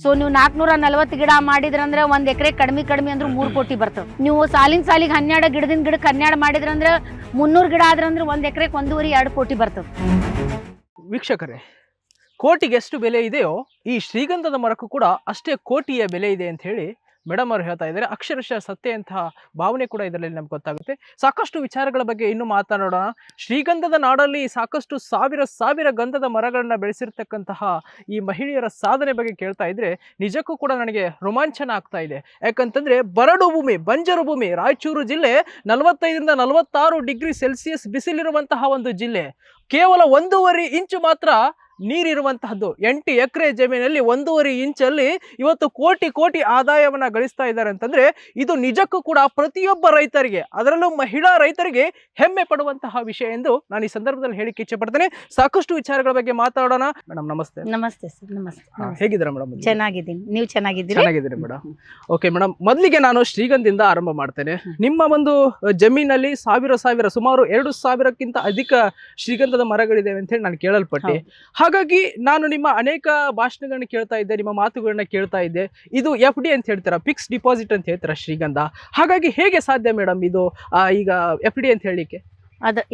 So ನೀವು 440 ಗಿಡ ಮಾಡಿದ್ರಂದ್ರೆ 1 ಎಕರೆ ಕಡಿಮೆ ಅಂದ್ರೆ 3 ಕೋಟಿ ಬರ್ತದೆ. ನೀವು ಸಾಲಿನ ಸಾಲಿಗೆ 12 ಗಿಡದಿಂದ ಗಿಡಕ್ಕೆ 12 ಮಾಡಿದ್ರಂದ್ರೆ 300 ಗಿಡ ಆದ್ರಂದ್ರೆ 1 ಎಕರೆಗೆ 1.5-2 ಕೋಟಿ ಬರ್ತದೆ. ವೀಕ್ಷಕರೇ, ಕೋಟಿಗೆ ಎಷ್ಟು ಬೆಲೆ ಇದೆಯೋ ಈ ಶ್ರೀಗಂಧದ ಮರಕ್ಕೂ ಕೂಡ ಅಷ್ಟೇ ಕೋಟಿಯ ಬೆಲೆ ಇದೆ ಅಂತ ಹೇಳಿ ಮೇಡಮ್ ಅವರು ಹೇಳ್ತಾ ಇದ್ದಾರೆ. ಅಕ್ಷರಶಃ ಸತ್ಯ ಅಂತಹ ಭಾವನೆ ಕೂಡ ಇದರಲ್ಲಿ ನಮ್ಗೆ ಗೊತ್ತಾಗುತ್ತೆ. ಸಾಕಷ್ಟು ವಿಚಾರಗಳ ಬಗ್ಗೆ ಇನ್ನೂ ಮಾತನಾಡೋಣ. ಶ್ರೀಗಂಧದ ನಾಡಲ್ಲಿ ಸಾಕಷ್ಟು ಸಾವಿರ ಗಂಧದ ಮರಗಳನ್ನ ಬೆಳೆಸಿರ್ತಕ್ಕಂತಹ ಈ ಮಹಿಳೆಯರ ಸಾಧನೆ ಬಗ್ಗೆ ಕೇಳ್ತಾ ಇದ್ರೆ ನಿಜಕ್ಕೂ ಕೂಡ ನನಗೆ ರೋಮಾಂಚನ ಆಗ್ತಾ ಇದೆ. ಯಾಕಂತಂದ್ರೆ ಬರಡು ಭೂಮಿ, ಬಂಜರು ಭೂಮಿ, ರಾಯಚೂರು ಜಿಲ್ಲೆ 45ರಿಂದ 46 ಡಿಗ್ರಿ ಸೆಲ್ಸಿಯಸ್ ಬಿಸಿಲಿರುವಂತಹ ಒಂದು ಜಿಲ್ಲೆ. ಕೇವಲ 1.5 ಇಂಚು ಮಾತ್ರ ನೀರಿರುವಂತಹದ್ದು. 8 ಎಕರೆ ಜಮೀನಲ್ಲಿ 1.5 ಇಂಚಲ್ಲಿ ಇವತ್ತು ಕೋಟಿ ಆದಾಯವನ್ನ ಗಳಿಸ್ತಾ ಇದ್ದಾರೆ ಅಂತಂದ್ರೆ ಇದು ನಿಜಕ್ಕೂ ಕೂಡ ಪ್ರತಿಯೊಬ್ಬ ರೈತರಿಗೆ, ಅದರಲ್ಲೂ ಮಹಿಳಾ ರೈತರಿಗೆ ಹೆಮ್ಮೆ ಪಡುವಂತಹ ವಿಷಯ ಎಂದು ನಾನು ಈ ಸಂದರ್ಭದಲ್ಲಿ ಹೇಳಿಕ್ಕೆ ಇಚ್ಛೆ ಪಡ್ತೇನೆ. ಸಾಕಷ್ಟು ವಿಚಾರಗಳ ಬಗ್ಗೆ ಮಾತಾಡೋಣ. ಮೇಡಮ್ ನಮಸ್ತೆ. ನಮಸ್ತೆ ಸರ್. ನಮಸ್ತೆ. ಹೇಗಿದ್ದೀರಾ ಮೇಡಮ್? ಚೆನ್ನಾಗಿದ್ದೀನಿ. ನೀವು ಚೆನ್ನಾಗಿದ್ದೀರಿ? ಚೆನ್ನಾಗಿದ್ದೀರಿ ಮೇಡಮ್. ಓಕೆ ಮೇಡಮ್, ಮೊದಲಿಗೆ ನಾನು ಶ್ರೀಗಂಧದಿಂದ ಆರಂಭ ಮಾಡ್ತೇನೆ. ನಿಮ್ಮ ಒಂದು ಜಮೀನಲ್ಲಿ ಸುಮಾರು 2,000ಕ್ಕಿಂತ ಅಧಿಕ ಶ್ರೀಗಂಧದ ಮರಗಳಿದೆ ಅಂತ ಹೇಳಿ ನಾನು ಕೇಳಲ್ಪಟ್ಟೆ. ಹಾಗಾಗಿ ನಾನು ನಿಮ್ಮ ಅನೇಕ ಭಾಷಣಗಳನ್ನ ಕೇಳ್ತಾ ಇದ್ದೆ, ನಿಮ್ಮ ಮಾತುಗಳನ್ನ ಕೇಳ್ತಾ ಇದ್ದೆ. ಇದು FD ಅಂತ ಹೇಳ್ತೀರಾ, ಫಿಕ್ಸ್ ಡಿಪಾಸಿಟ್ ಅಂತ ಹೇಳ್ತೀರಾ ಶ್ರೀಗಂಧ. ಹಾಗಾಗಿ ಹೇಗೆ ಸಾಧ್ಯ ಮೇಡಮ್ ಇದು ಈಗ FD ಅಂತ ಹೇಳಲಿಕ್ಕೆ?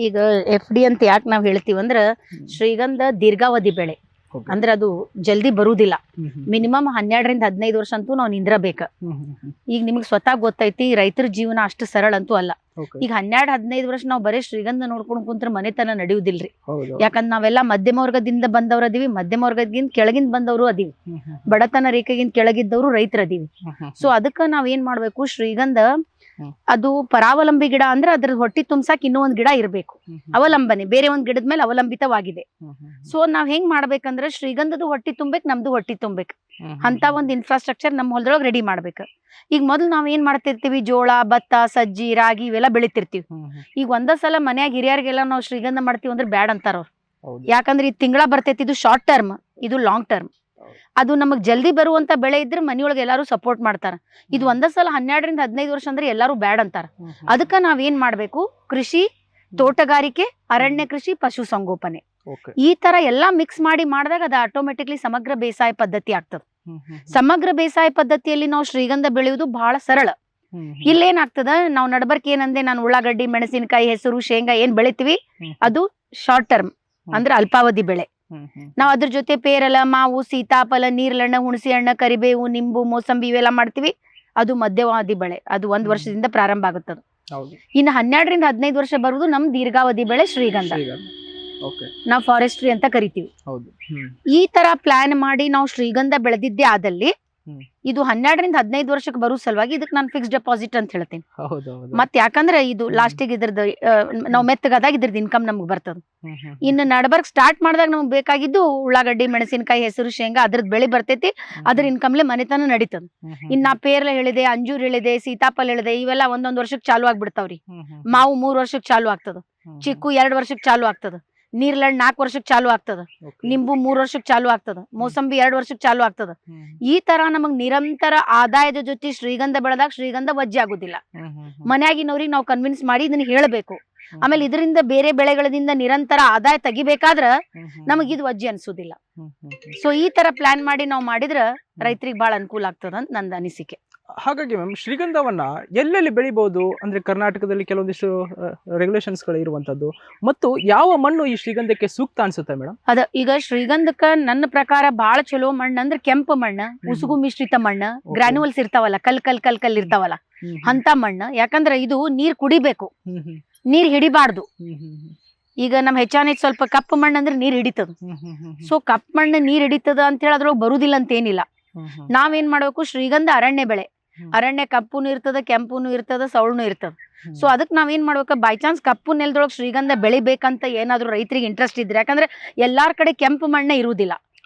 ಈಗ FD ಅಂತ ಯಾಕೆ ನಾವು ಹೇಳ್ತೀವಿ ಅಂದ್ರೆ ಶ್ರೀಗಂಧ ದೀರ್ಘಾವಧಿ ಬೆಳೆ ಅಂದ್ರೆ ಅದು ಜಲ್ದಿ ಬರುವುದಿಲ್ಲ. ಮಿನಿಮಮ್ 12ರಿಂದ 15 ವರ್ಷ ಅಂತೂ ನಾವು ನಿಂದ್ರಬೇಕ. ಈಗ ನಿಮ್ಗೆ ಸ್ವತಃ ಗೊತ್ತೈತಿ ರೈತರ ಜೀವನ ಅಷ್ಟು ಸರಳ ಅಂತೂ ಅಲ್ಲ. ಈಗ 12-15 ವರ್ಷ ನಾವು ಬರೀ ಶ್ರೀಗಂಧ ನೋಡ್ಕೊಂಡು ಕುಂತ್ರ ಮನೆತನ ನಡೆಯುವುದಿಲ್ರಿ. ಯಾಕಂದ್ರೆ ನಾವೆಲ್ಲ ಮಧ್ಯಮ ವರ್ಗದಿಂದ ಬಂದವ್ರು ಅದೀವಿ, ಮಧ್ಯಮ ವರ್ಗದಿಂದ ಕೆಳಗಿಂದ ಬಂದವರು ಅದೀವಿ, ಬಡತನ ರೇಖೆಗಿಂತ ಕೆಳಗಿದ್ದವರು ರೈತರ ಅದೀವಿ. ಸೊ ಅದಕ್ಕ ನಾವ್ ಏನ್ ಮಾಡ್ಬೇಕು, ಶ್ರೀಗಂಧ ಅದು ಪರಾವಲಂಬಿ ಗಿಡ ಅಂದ್ರೆ ಅದ್ರ ಹೊಟ್ಟಿ ತುಂಬಸಾಕ್ ಇನ್ನೂ ಒಂದ್ ಗಿಡ ಇರ್ಬೇಕು. ಅವಲಂಬನೆ ಬೇರೆ ಒಂದ್ ಗಿಡದ ಮೇಲೆ ಅವಲಂಬಿತವಾಗಿದೆ. ಸೊ ನಾವ್ ಹೆಂಗ್ ಮಾಡ್ಬೇಕಂದ್ರೆ ಶ್ರೀಗಂಧದ ಹೊಟ್ಟಿ ತುಂಬೇಕು, ನಮ್ದು ಹೊಟ್ಟಿ ತುಂಬೇಕು ಅಂತ ಒಂದ್ ಇನ್ಫ್ರಾಸ್ಟ್ರಕ್ಚರ್ ನಮ್ಮ ಹೊಲದೊಳಗೆ ರೆಡಿ ಮಾಡ್ಬೇಕು. ಈಗ ಮೊದಲು ನಾವ್ ಏನ್ ಮಾಡ್ತಿರ್ತೀವಿ, ಜೋಳ, ಭತ್ತ, ಸಜ್ಜಿ, ರಾಗಿ ಇವೆಲ್ಲ ಬೆಳಿತಿರ್ತೀವಿ. ಈಗ ಒಂದ ಸಲ ಮನ್ಯಾಗ ಹಿರಿಯರಿಗೆಲ್ಲ ನಾವು ಶ್ರೀಗಂಧ ಮಾಡ್ತೀವಿ ಅಂದ್ರೆ ಬ್ಯಾಡ್ ಅಂತಾರ ಅವ್ರು. ಯಾಕಂದ್ರೆ ಇದು ತಿಂಗಳ ಬರ್ತೈತಿ, ಇದು ಶಾರ್ಟ್ ಟರ್ಮ್, ಇದು ಲಾಂಗ್ ಟರ್ಮ್. ಅದು ನಮಗ್ ಜಲ್ದಿ ಬರುವಂತ ಬೆಳೆ ಇದ್ರೆ ಮನಿಯೊಳಗೆ ಎಲ್ಲಾರು ಸಪೋರ್ಟ್ ಮಾಡ್ತಾರ. ಇದು ಒಂದ ಸಲ 12ರಿಂದ 15 ವರ್ಷ ಅಂದ್ರೆ ಎಲ್ಲಾರು ಬ್ಯಾಡ್ ಅಂತಾರ. ಅದಕ್ಕ ನಾವ್ ಏನ್ ಮಾಡ್ಬೇಕು, ಕೃಷಿ, ತೋಟಗಾರಿಕೆ, ಅರಣ್ಯ ಕೃಷಿ, ಪಶು ಸಂಗೋಪನೆ ಈ ತರ ಎಲ್ಲಾ ಮಿಕ್ಸ್ ಮಾಡಿ ಮಾಡಿದಾಗ ಅದು ಆಟೋಮೆಟಿಕ್ಲಿ ಸಮಗ್ರ ಬೇಸಾಯ ಪದ್ಧತಿ ಆಗ್ತದೆ. ಸಮಗ್ರ ಬೇಸಾಯ ಪದ್ಧತಿಯಲ್ಲಿ ನಾವು ಶ್ರೀಗಂಧ ಬೆಳೆಯುವುದು ಬಹಳ ಸರಳ. ಇಲ್ಲೇನಾಗ್ತದ, ನಾವು ನಡಬರ್ಕ್ ಏನಂದೆ ನಾನು ಉಳ್ಳಾಗಡ್ಡಿ, ಮೆಣಸಿನಕಾಯಿ, ಹೆಸರು, ಶೇಂಗಾ ಏನ್ ಬೆಳಿತೀವಿ ಅದು ಶಾರ್ಟ್ ಟರ್ಮ್ ಅಂದ್ರೆ ಅಲ್ಪಾವಧಿ ಬೆಳೆ. ನಾವ್ ಅದ್ರ ಜೊತೆ ಪೇರಲ, ಮಾವು, ಸೀತಾಫಲ, ನೀರ್ಲಣ್ಣ, ಹುಣಸಿ ಹಣ್ಣ, ಕರಿಬೇವು, ನಿಂಬು, ಮೋಸಂಬಿ ಇವೆಲ್ಲ ಮಾಡ್ತೀವಿ, ಅದು ಮಧ್ಯವಾದಿ ಬೆಳೆ. ಅದು 1 ವರ್ಷದಿಂದ ಪ್ರಾರಂಭ ಆಗುತ್ತದೆ. ಇನ್ನು 12ರಿಂದ 15 ವರ್ಷ ಬರುವುದು ನಮ್ ದೀರ್ಘಾವಧಿ ಬೆಳೆ ಶ್ರೀಗಂಧ. ನಾವು ಫಾರೆಸ್ಟ್ರಿ ಅಂತ ಕರಿತೀವಿ. ಈ ತರ ಪ್ಲಾನ್ ಮಾಡಿ ನಾವು ಶ್ರೀಗಂಧ ಬೆಳೆದಿದ್ದೇ ಆದಲ್ಲಿ ಇದು 12ರಿಂದ 15 ವರ್ಷಕ್ಕೆ ಬರೋ ಸಲುವಾಗಿ ಇದಕ್ಕೆ ನಾನು ಫಿಕ್ಸ್ ಡೆಪಾಸಿಟ್ ಅಂತ ಹೇಳ್ತೀನಿ. ಮತ್ ಯಾಕಂದ್ರೆ ಇದು ಲಾಸ್ಟಿಗೆ ಇದ್ರದ್ದು ನಾವು ಮೆತ್ತಗಾದಾಗ ಇದ್ರದ್ದು ಇನ್ಕಮ್ ನಮ್ಗೆ ಬರ್ತದ. ಇನ್ನು ನಡಬರ್ಕ್ ಸ್ಟಾರ್ಟ್ ಮಾಡಿದಾಗ ನಮ್ಗೆ ಬೇಕಾಗಿದ್ದು ಉಳ್ಳಾಗಡ್ಡಿ, ಮೆಣಸಿನಕಾಯಿ, ಹೆಸರು, ಶೇಂಗಾ ಅದ್ರದ್ದು ಬೆಳೆ ಬರ್ತೈತಿ. ಅದ್ರ ಇನ್ಕಮ್ಲೆ ಮನೆತನ ನಡೀತದ. ಇನ್ನ ಪೇರ್ಲ ಹೇಳಿದೆ, ಅಂಜೂರ್ ಹೇಳಿದೆ, ಸೀತಾಫಲ ಹೇಳಿದೆ, ಇವೆಲ್ಲ 1 ವರ್ಷಕ್ಕೆ ಚಾಲು ಆಗ್ಬಿಡ್ತಾವ್ರಿ. ಮಾವು 3 ವರ್ಷಕ್ಕೆ ಚಾಲು ಆಗ್ತದ, ಚಿಕ್ಕು 2 ವರ್ಷಕ್ಕೆ ಚಾಲು ಆಗ್ತದ, ನೀರ್ಲಣ್ಣ 4 ವರ್ಷಕ್ಕೆ ಚಾಲು ಆಗ್ತದ, ನಿಂಬು 3 ವರ್ಷಕ್ಕೆ ಚಾಲು ಆಗ್ತದ, ಮೋಸಂಬಿ 2 ವರ್ಷಕ್ಕೆ ಚಾಲು ಆಗ್ತದ. ಈ ತರ ನಮಗ್ ನಿರಂತರ ಆದಾಯದ ಜೊತೆ ಶ್ರೀಗಂಧ ಬೆಳೆದಾಗ ಶ್ರೀಗಂಧ ವಜ್ಜೆ ಆಗುದಿಲ್ಲ. ಮನ್ಯಾಗಿನವ್ರಿಗೆ ನಾವು ಕನ್ವಿನ್ಸ್ ಮಾಡಿ ಇದನ್ನ ಹೇಳ್ಬೇಕು. ಆಮೇಲೆ ಇದರಿಂದ ಬೇರೆ ಬೆಳೆಗಳಿಂದ ನಿರಂತರ ಆದಾಯ ತೆಗಿಬೇಕಾದ್ರ ನಮಗ್ ಇದು ವಜ್ಜೆ ಅನ್ಸುದಿಲ್ಲ. ಸೊ ಈ ತರ ಪ್ಲಾನ್ ಮಾಡಿ ನಾವು ಮಾಡಿದ್ರ ರೈತರಿಗೆ ಬಹಳ ಅನುಕೂಲ ಆಗ್ತದ ಅಂತ ನಂದು ಅನಿಸಿಕೆ. ಹಾಗಾಗಿ ಮ್ಯಾಮ್, ಶ್ರೀಗಂಧವನ್ನ ಎಲ್ಲೆಲ್ಲಿ ಬೆಳಿಬಹುದು ಅಂದ್ರೆ ಕರ್ನಾಟಕದಲ್ಲಿ ಕೆಲವೊಂದಿಷ್ಟು ರೆಗ್ಯುಲೇಷನ್ಸ್ ಗಳು ಇರುವಂತದ್ದು, ಮತ್ತು ಯಾವ ಮಣ್ಣು ಈ ಶ್ರೀಗಂಧಕ್ಕೆ ಸೂಕ್ತ ಅನ್ಸುತ್ತೆ ಮೇಡಮ್? ಈಗ ಶ್ರೀಗಂಧಕ್ಕ ನನ್ನ ಪ್ರಕಾರ ಬಹಳ ಚಲೋ ಮಣ್ಣು ಅಂದ್ರೆ ಕೆಂಪು ಮಣ್ಣು, ಉಸುಗು ಮಿಶ್ರಿತ ಮಣ್ಣು, ಗ್ರಾನ್ಯುವಲ್ಸ್ ಇರ್ತಾವಲ್ಲ, ಕಲ್ ಇರ್ತಾವಲ್ಲ ಅಂತ ಮಣ್ಣು. ಯಾಕಂದ್ರೆ ಇದು ನೀರ್ ಕುಡಿಬೇಕು, ನೀರ್ ಹಿಡಿಬಾರ್ದು. ಈಗ ನಮ್ ಹೆಚ್ಚಾನೆಚ್ ಸ್ವಲ್ಪ ಕಪ್ಪು ಮಣ್ಣು ಅಂದ್ರೆ ನೀರ್ ಹಿಡಿತದ. ಸೊ ಕಪ್ಪು ಮಣ್ಣು ನೀರ್ ಹಿಡಿತದ ಅಂತ ಹೇಳಿ ಅದ್ರೊಳಗೆ ಬರುದಿಲ್ಲ ಅಂತ ಏನಿಲ್ಲ. ನಾವೇನ್ ಮಾಡ್ಬೇಕು, ಶ್ರೀಗಂಧ ಅರಣ್ಯ ಬೆಳೆ, ಅರಣ್ಯ ಕಪ್ಪುನು ಇರ್ತದ, ಕೆಂಪುನು ಇರ್ತದ, ಸೌಳ್ನು ಇರ್ತದ. ಸೊ ಅದಕ್ ನಾವೇನ್ ಮಾಡ್ಬೇಕು, ಬೈ ಚಾನ್ಸ್ ಕಪ್ಪು ನೆಲದೊಳಗೆ ಶ್ರೀಗಂಧ ಬೆಳಿಬೇಕಂತ ಏನಾದ್ರು ರೈತರಿಗೆ ಇಂಟ್ರೆಸ್ಟ್ ಇದ್ರೆ, ಯಾಕಂದ್ರೆ ಎಲ್ಲಾರ್ ಕಡೆ ಕೆಂಪು ಮಣ್ಣೆ ಇರುವುದಿಲ್ಲ.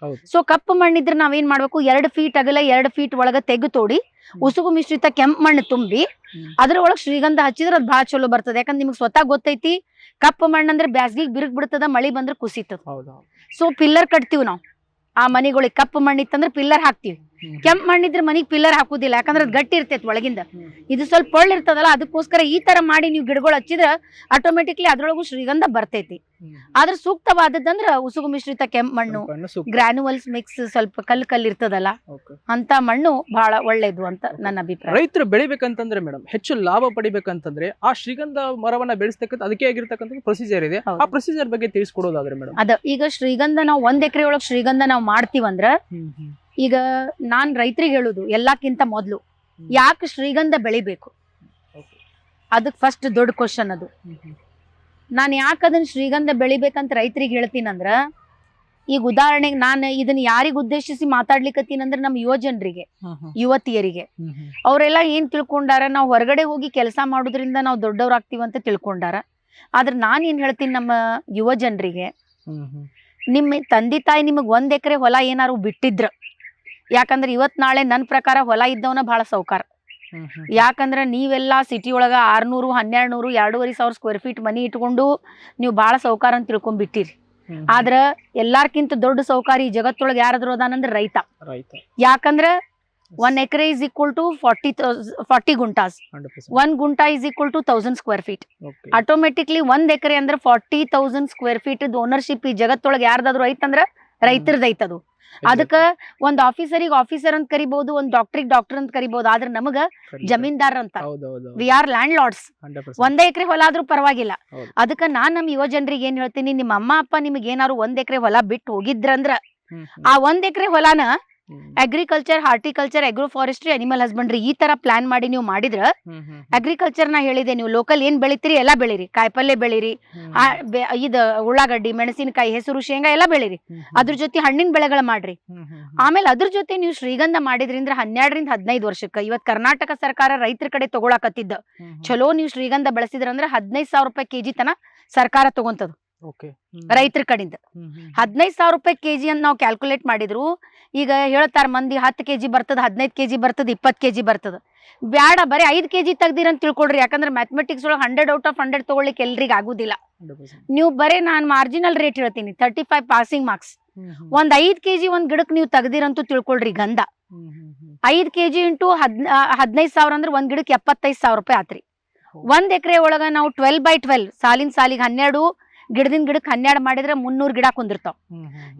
ಸೊ ಕಪ್ಪು ಮಣ್ಣಿದ್ರೆ ನಾವೇನ್ ಮಾಡ್ಬೇಕು, 2 ಫೀಟ್ ಅಗಲ 2 ಫೀಟ್ ಒಳಗ ತೆಗ್ದು ತೋಡಿ ಉಸುಗು ಮಿಶ್ರಿತ ಕೆಂಪು ಮಣ್ಣು ತುಂಬಿ ಅದ್ರೊಳಗೆ ಶ್ರೀಗಂಧ ಹಚ್ಚಿದ್ರೆ ಅದು ಬಹಳ ಚಲೋ ಬರ್ತದೆ. ಯಾಕಂದ್ರೆ ನಿಮ್ಗೆ ಸ್ವತಃ ಗೊತ್ತೈತಿ ಕಪ್ಪು ಮಣ್ಣು ಅಂದ್ರೆ ಬ್ಯಾಸ್ಗಿಗೆ ಬಿರುಗ್ ಬಿಡ್ತದ, ಮಳಿ ಬಂದ್ರೆ ಕುಸಿತದ. ಸೊ ಪಿಲ್ಲರ್ ಕಟ್ತೀವಿ ನಾವು ಆ ಮನೆಗಳಿಗೆ. ಕಪ್ಪು ಮಣ್ಣಿತ್ತಂದ್ರೆ ಪಿಲ್ಲರ್ ಹಾಕ್ತಿವಿ. ಕೆಂಪ್ ಮಣ್ಣಿದ್ರೆ ಮನಿಗ್ ಪಿಲ್ಲರ್ ಹಾಕುದಿಲ್ಲ, ಯಾಕಂದ್ರೆ ಅದು ಗಟ್ಟಿ ಇರ್ತೈತಿ ಒಳಗಿಂದ. ಇದು ಸ್ವಲ್ಪ ಪೊಳ್ಳ ಇರ್ತದಲ್ಲ, ಅದಕ್ಕೋಸ್ಕರ ಈ ತರ ಮಾಡಿ ನೀವು ಗಿಡಗಳು ಹಚ್ಚಿದ್ರ ಆಟೋಮೆಟಿಕ್ಲಿ ಅದ್ರೊಳಗು ಶ್ರೀಗಂಧ ಬರ್ತೈತಿ. ಆದ್ರೆ ಸೂಕ್ತವಾದದ್ದಂದ್ರ ಉಸುಗು ಮಿಶ್ರಿತ ಕೆಂಪ್ ಮಣ್ಣು, ಗ್ರಾನ್ಯುವಲ್ಸ್ ಮಿಕ್ಸ್, ಸ್ವಲ್ಪ ಕಲ್ಲು ಇರ್ತದಲ್ಲ ಅಂತ ಮಣ್ಣು ಬಹಳ ಒಳ್ಳೇದು ಅಂತ ನನ್ನ ಅಭಿಪ್ರಾಯ. ರೈತರು ಬೆಳಿಬೇಕಂತಂದ್ರೆ ಮೇಡಮ್, ಹೆಚ್ಚು ಲಾಭ ಪಡಿಬೇಕಂತಂದ್ರೆ ಆ ಶ್ರೀಗಂಧ ಮರವನ್ನ ಬೆಳೆಸ್ತಕ್ಕಂಥ ಅದಕ್ಕೆ ಆಗಿರ್ತಕ್ಕಂಥ ಪ್ರೊಸೀಜರ್ ಇದೆ. ಆ ಪ್ರೊಸೀಜರ್ ಬಗ್ಗೆ ತಿಳಿಸ್ಕೊಡೋದಾದ್ರೆ ಮೇಡಮ್. ಈಗ ಶ್ರೀಗಂಧ ನಾವು 1 ಎಕರೆ ಒಳಗ್ ಶ್ರೀಗಂಧ ನಾವು ಮಾಡ್ತೀವಂದ್ರ, ಈಗ ನಾನ್ ರೈತರಿಗೆ ಹೇಳುದು ಎಲ್ಲಕ್ಕಿಂತ ಮೊದ್ಲು ಯಾಕೆ ಶ್ರೀಗಂಧ ಬೆಳಿಬೇಕು, ಅದಕ್ ಫಸ್ಟ್ ದೊಡ್ಡ ಕ್ವಶನ್ ಅದು. ನಾನು ಯಾಕೆ ಅದನ್ನ ಶ್ರೀಗಂಧ ಬೆಳಿಬೇಕಂತ ರೈತರಿಗೆ ಹೇಳ್ತೀನಂದ್ರ, ಈಗ ಉದಾಹರಣೆಗೆ ನಾನು ಇದನ್ನ ಯಾರಿಗ ಉದ್ದೇಶಿಸಿ ಮಾತಾಡ್ಲಿಕ್ಕತ್ತೀನಂದ್ರ ನಮ್ಮ ಯುವಜನರಿಗೆ, ಯುವತಿಯರಿಗೆ. ಅವರೆಲ್ಲ ಏನ್ ತಿಳ್ಕೊಂಡಾರ, ನಾವು ಹೊರಗಡೆ ಹೋಗಿ ಕೆಲಸ ಮಾಡೋದ್ರಿಂದ ನಾವು ದೊಡ್ಡವ್ರಾಗ್ತೀವಿ ಅಂತ ತಿಳ್ಕೊಂಡಾರ. ಆದ್ರೆ ನಾನ್ ಏನ್ ಹೇಳ್ತೀನಿ ನಮ್ಮ ಯುವಜನರಿಗೆ, ನಿಮ್ಮ ತಂದೆ ತಾಯಿ ನಿಮಗ್ 1 ಎಕರೆ ಹೊಲ ಏನಾರು ಬಿಟ್ಟಿದ್ರ, ಯಾಕಂದ್ರೆ ಇವತ್ ನಾಳೆ ನನ್ನ ಪ್ರಕಾರ ಹೊಲ ಇದ್ದವನ ಬಹಳ ಸೌಕಾರ. ಯಾಕಂದ್ರೆ ನೀವೆಲ್ಲ ಸಿಟಿ ಒಳಗ 600, 1200, 2,500 ಸ್ಕ್ವೇರ್ ಫೀಟ್ ಮನಿ ಇಟ್ಕೊಂಡು ನೀವು ಬಹಳ ಸೌಕಾರ ಅಂತ ತಿಳ್ಕೊಂಡ್ಬಿಟ್ಟಿರಿ. ಆದ್ರ ಎಲ್ಲಾರ್ಕಿಂತ ದೊಡ್ಡ ಸೌಕಾರಿ ಈ ಜಗತ್ತೊಳಗೆ ಯಾರಾದ್ರೂ ಅದಾನಂದ್ರೆ ರೈತ. ಯಾಕಂದ್ರ 1 ಎಕರೆ is equal to 40 guntas. 1 ಗುಂಟಾ is equal to 1000 square feet. Automatically 1 ಎಕರೆ ಅಂದ್ರೆ 40,000 ಸ್ಕ್ವೇರ್ ಫೀಟ್ ಓನರ್ಶಿಪ್ ಈ ಜಗತ್ತೊಳಗೆ ಯಾರ್ದಾದ್ರು ಐತಂದ್ರ ರೈತರದ್ದು ಐತದು. ಅದಕ್ಕ ಒಂದ್ ಆಫೀಸರಿಗೆ ಆಫೀಸರ್ ಅಂತ ಕರಿಬಹುದು, ಒಂದ್ ಡಾಕ್ಟರಿಗೆ ಡಾಕ್ಟರ್ ಅಂತ ಕರಿಬಹುದು. ಆದ್ರೆ ನಮಗ ಜಮೀನ್ದಾರ್ ಅಂತ, ವಿ ಆರ್ ಲ್ಯಾಂಡ್ ಲಾರ್ಡ್ಸ್. 1 ಎಕರೆ ಹೊಲ ಆದ್ರೂ ಪರವಾಗಿಲ್ಲ. ಅದಕ್ಕ ನಾನ್ ನಮ್ ಯುವ ಜನರಿಗೆ ಏನ್ ಹೇಳ್ತೀನಿ, ನಿಮ್ಮ ಅಮ್ಮ ಅಪ್ಪ ನಿಮ್ಗೆ ಏನಾರು 1 ಎಕರೆ ಹೊಲ ಬಿಟ್ಟು ಹೋಗಿದ್ರಂದ್ರ ಆ 1 ಎಕರೆ ಹೊಲಾನ agriculture, horticulture, agro forestry, animal husbandry ಈ ತರ ಪ್ಲಾನ್ ಮಾಡಿ ನೀವು ಮಾಡಿದ್ರ, ಅಗ್ರಿಕಲ್ಚರ್ ನ ಹೇಳಿದೆ, ನೀವು ಲೋಕಲ್ ಏನ್ ಬೆಳಿತೀರಿ ಎಲ್ಲ ಬೆಳಿರಿ, ಕಾಯಿಪಲ್ಲೆ ಬೆಳಿರಿ, ಇದು ಉಳ್ಳಾಗಡ್ಡಿ, ಮೆಣಸಿನಕಾಯಿ, ಹೆಸರು, ಶೇಂಗಾ ಎಲ್ಲ ಬೆಳಿರಿ. ಅದ್ರ ಜೊತೆ ಹಣ್ಣಿನ ಬೆಳೆಗಳ ಮಾಡ್ರಿ. ಆಮೇಲೆ ಅದ್ರ ಜೊತೆ ನೀವು ಶ್ರೀಗಂಧ ಮಾಡಿದ್ರಿಂದ 12ರಿಂದ 15 ವರ್ಷಕ್ಕ ಇವತ್ ಕರ್ನಾಟಕ ಸರ್ಕಾರ ರೈತರ ಕಡೆ ತಗೊಳಕತ್ತಿದ್ದ. ಚಲೋ ನೀವು ಶ್ರೀಗಂಧ ಬೆಳೆಸಿದ್ರಂದ್ರ 15,000 ರೂಪಾಯಿ ಕೆಜಿ ತನ ಸರ್ಕಾರ ತಗೊಂತದ ರೈತರ ಕಡೆಯಿಂದ. 15,000 ರೂಪಾಯಿ ಕೆಜಿ ಅಂತ ನಾವು ಕ್ಯಾಲ್ಕುಲೇಟ್ ಮಾಡಿದ್ರು. ಈಗ ಹೇಳ್ತಾರ ಮಂದಿ 10 ಕೆಜಿ ಬರ್ತದ, 15 ಕೆಜಿ ಬರ್ತದ, 20 ಕೆಜಿ ಬರ್ತದ. ಬ್ಯಾಡ, ಬರೀ 5 ಕೆಜಿ ತೆಗ್ದಿರಂತ ತಿಳ್ಕೊಳ್ರಿ. ಯಾಕಂದ್ರೆ ಮ್ಯಾಥಮೆಟಿಕ್ಸ್ ಒಳಗೆ 100 ಔಟ್ ಆಫ್ 100 ತಗೊಳ್ಳಿಕ್ಕೆ ಎಲ್ರಿಗೆ ಆಗುದಿಲ್ಲ. ನೀವು ಬರೀ ನಾನು ಮಾರ್ಜಿನಲ್ ರೇಟ್ ಹೇಳ್ತೀನಿ, 35 ಪಾಸಿಂಗ್ ಮಾರ್ಕ್ಸ್. ಒಂದ್ 5 ಕೆಜಿ ಒಂದ್ ಗಿಡಕ್ ನೀವು ತೆಗ್ದಿರಂತೂ ತಿಳ್ಕೊಳ್ರಿ ಗಂಧ. 5 ಕೆಜಿ ಇಂಟು 15,000 ಅಂದ್ರೆ ಒಂದ್ ಗಿಡಕ್ಕೆ 75,000 ರೂಪಾಯಿ ಆತ್ರಿ. 1 ಎಕರೆ ಒಳಗ ನಾವು 12/12 ಸಾಲಿನ ಸಾಲಿಗೆ 12, ಗಿಡದಿಂದ ಗಿಡಕ್ಕೆ 12 ಮಾಡಿದ್ರೆ 300 ಗಿಡ ಕುಂದಿರ್ತಾವ.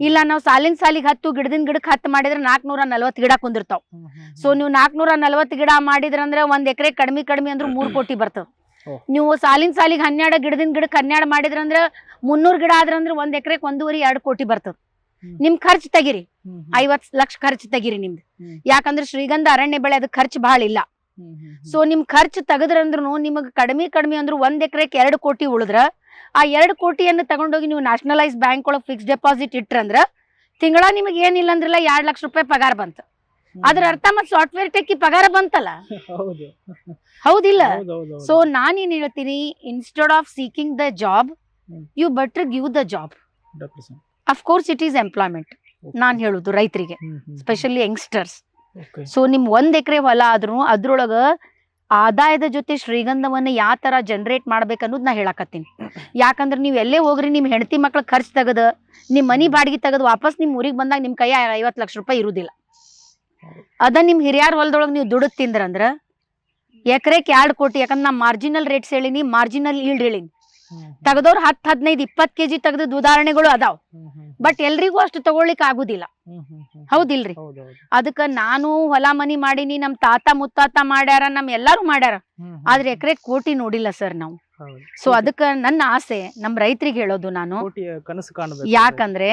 ಇಲ್ಲ ನಾವು ಸಾಲಿನ ಸಾಲಿಗೆ 10, ಗಿಡದಿಂದ ಗಿಡಕ್ಕೆ 10 ಮಾಡಿದ್ರೆ 440 ಗಿಡ ಕುಂದಿರ್ತಾವ. ಸೊ ನೀವು 440 ಗಿಡ ಮಾಡಿದ್ರಂದ್ರೆ 1 ಎಕರೆ ಕಡಿಮೆ ಅಂದ್ರೆ 3 ಕೋಟಿ ಬರ್ತದ. ನೀವು ಸಾಲಿನ ಸಾಲಿಗೆ 12, ಗಿಡದಿಂದ ಗಿಡಕ್ಕೆ 12 ಮಾಡಿದ್ರಂದ್ರೆ 300 ಗಿಡ ಆದ್ರಂದ್ರೆ 1 ಎಕರೆಗೆ 1.5-2 ಕೋಟಿ ಬರ್ತದ. ನಿಮ್ ಖರ್ಚು ತೆಗಿರಿ, 50 ಲಕ್ಷ ಖರ್ಚು ತೆಗಿರಿ ನಿಮ್ದು. ಯಾಕಂದ್ರೆ ಶ್ರೀಗಂಧ ಅರಣ್ಯ ಬೆಳೆ ಅದಕ್ಕೆ ಖರ್ಚು ಬಹಳ ಇಲ್ಲ. ಸೊ ನಿಮ್ ಖರ್ಚು ತೆಗದ್ರಂದ್ರು ನಿಮಗ್ ಕಡಿಮೆ ಅಂದ್ರೆ 1 ಎಕರೆಗೆ 2 ಕೋಟಿ ಉಳಿದ್ರ, ಆ 2 ಕೋಟಿಯನ್ನು ತಗೊಂಡೋಗಿ ನೀವು ನ್ಯಾಷನಲೈಸ್ ಬ್ಯಾಂಕ್ ಒಳಗೆ ಫಿಕ್ಸ್ ಡೆಪಾಸಿಟ್ ಇಟ್ರಂದ್ರ ತಿಂಗಳ ನಿಮಗೆ ಏನಿಲ್ಲ ಅಂದ್ರಲ್ಲ 2 ಲಕ್ಷ ರೂಪಾಯಿ ಪಗಾರ ಬಂತ. ಅದ್ರ ಅರ್ಥ ಮತ್ ಸಾಫ್ಟ್ವೇರ್ ಟೆಕ್ಕಿ ಪಗಾರ ಬಂತಲ್ಲ, ಹೌದಿಲ್ಲ? ಸೊ ನಾನೇನ್ ಹೇಳ್ತೀನಿ, instead of seeking the job, you better give the job. Of course it is employment. ನಾನ್ ಹೇಳುದು ರೈತರಿಗೆ, ಸ್ಪೆಷಲಿ ಯಂಗ್ಸ್ಟರ್ಸ್. ಸೊ ನಿಮ್ 1 ಎಕರೆ ಹೊಲ ಆದ್ರೂ ಅದ್ರೊಳಗ ಆದಾಯದ ಜೊತೆ ಶ್ರೀಗಂಧವನ್ನ ಯಾವ ತರ ಜನರೇಟ್ ಮಾಡ್ಬೇಕನ್ನೋದು ನಾ ಹೇಳಕತ್ತೀನಿ. ಯಾಕಂದ್ರೆ ನೀವು ಎಲ್ಲೇ ಹೋಗ್ರಿ, ನಿಮ್ ಹೆಂಡತಿ ಮಕ್ಳ ಖರ್ಚು ತೆಗದ, ನಿಮ್ ಮನಿ ಬಾಡಿಗೆ ತೆಗದ್ ವಾಪಸ್ ನಿಮ್ ಊರಿಗೆ ಬಂದಾಗ ನಿಮ್ ಕೈ 50 ಲಕ್ಷ ರೂಪಾಯಿ ಇರುದಿಲ್ಲ. ಅದ ನಿಮ್ ಹಿರಿಯಾರ್ ಹೊಲದೊಳಗೆ ನೀವು ದುಡ್ಡು ತಿಂದ್ರಂದ್ರ ಎಕರೆಗೆ 2 ಕೋಟಿ. ಯಾಕಂದ್ರೆ ನಾ ಮಾರ್ಜಿನಲ್ ರೇಟ್ಸ್ ಹೇಳಿನಿ, ಮಾರ್ಜಿನಲ್ ಈಲ್ಡ್ ಹೇಳಿನಿ. ತೆಗದವ್ರು 10, 15, 20 ಕೆಜಿ ತೆಗೆದ ಉದಾಹರಣೆಗಳು ಅದಾವ. ಬಟ್ ಎಲ್ರಿಗೂ ಅಷ್ಟು ತಗೊಳ್ಳಿಕ್ ಆಗುದಿಲ್ಲ, ಹೌದಿಲ್ರಿ? ಅದಕ್ಕ ನಾನು ಹೊಲ ಮನಿ ಮಾಡೀನಿ, ನಮ್ ತಾತ ಮುತ್ತಾತ ಮಾಡ್ಯಾರ, ನಮ್ ಎಲ್ಲಾರು ಮಾಡ್ಯಾರ. ಆದ್ರೆ ಎಕರೆ ಕೋಟಿ ನೋಡಿಲ್ಲ ಸರ್ ನಾವು. ಸೊ ಅದಕ್ಕ ನನ್ನ ಆಸೆ ನಮ್ ರೈತರಿಗೆ ಹೇಳೋದು ನಾನು, ಯಾಕಂದ್ರೆ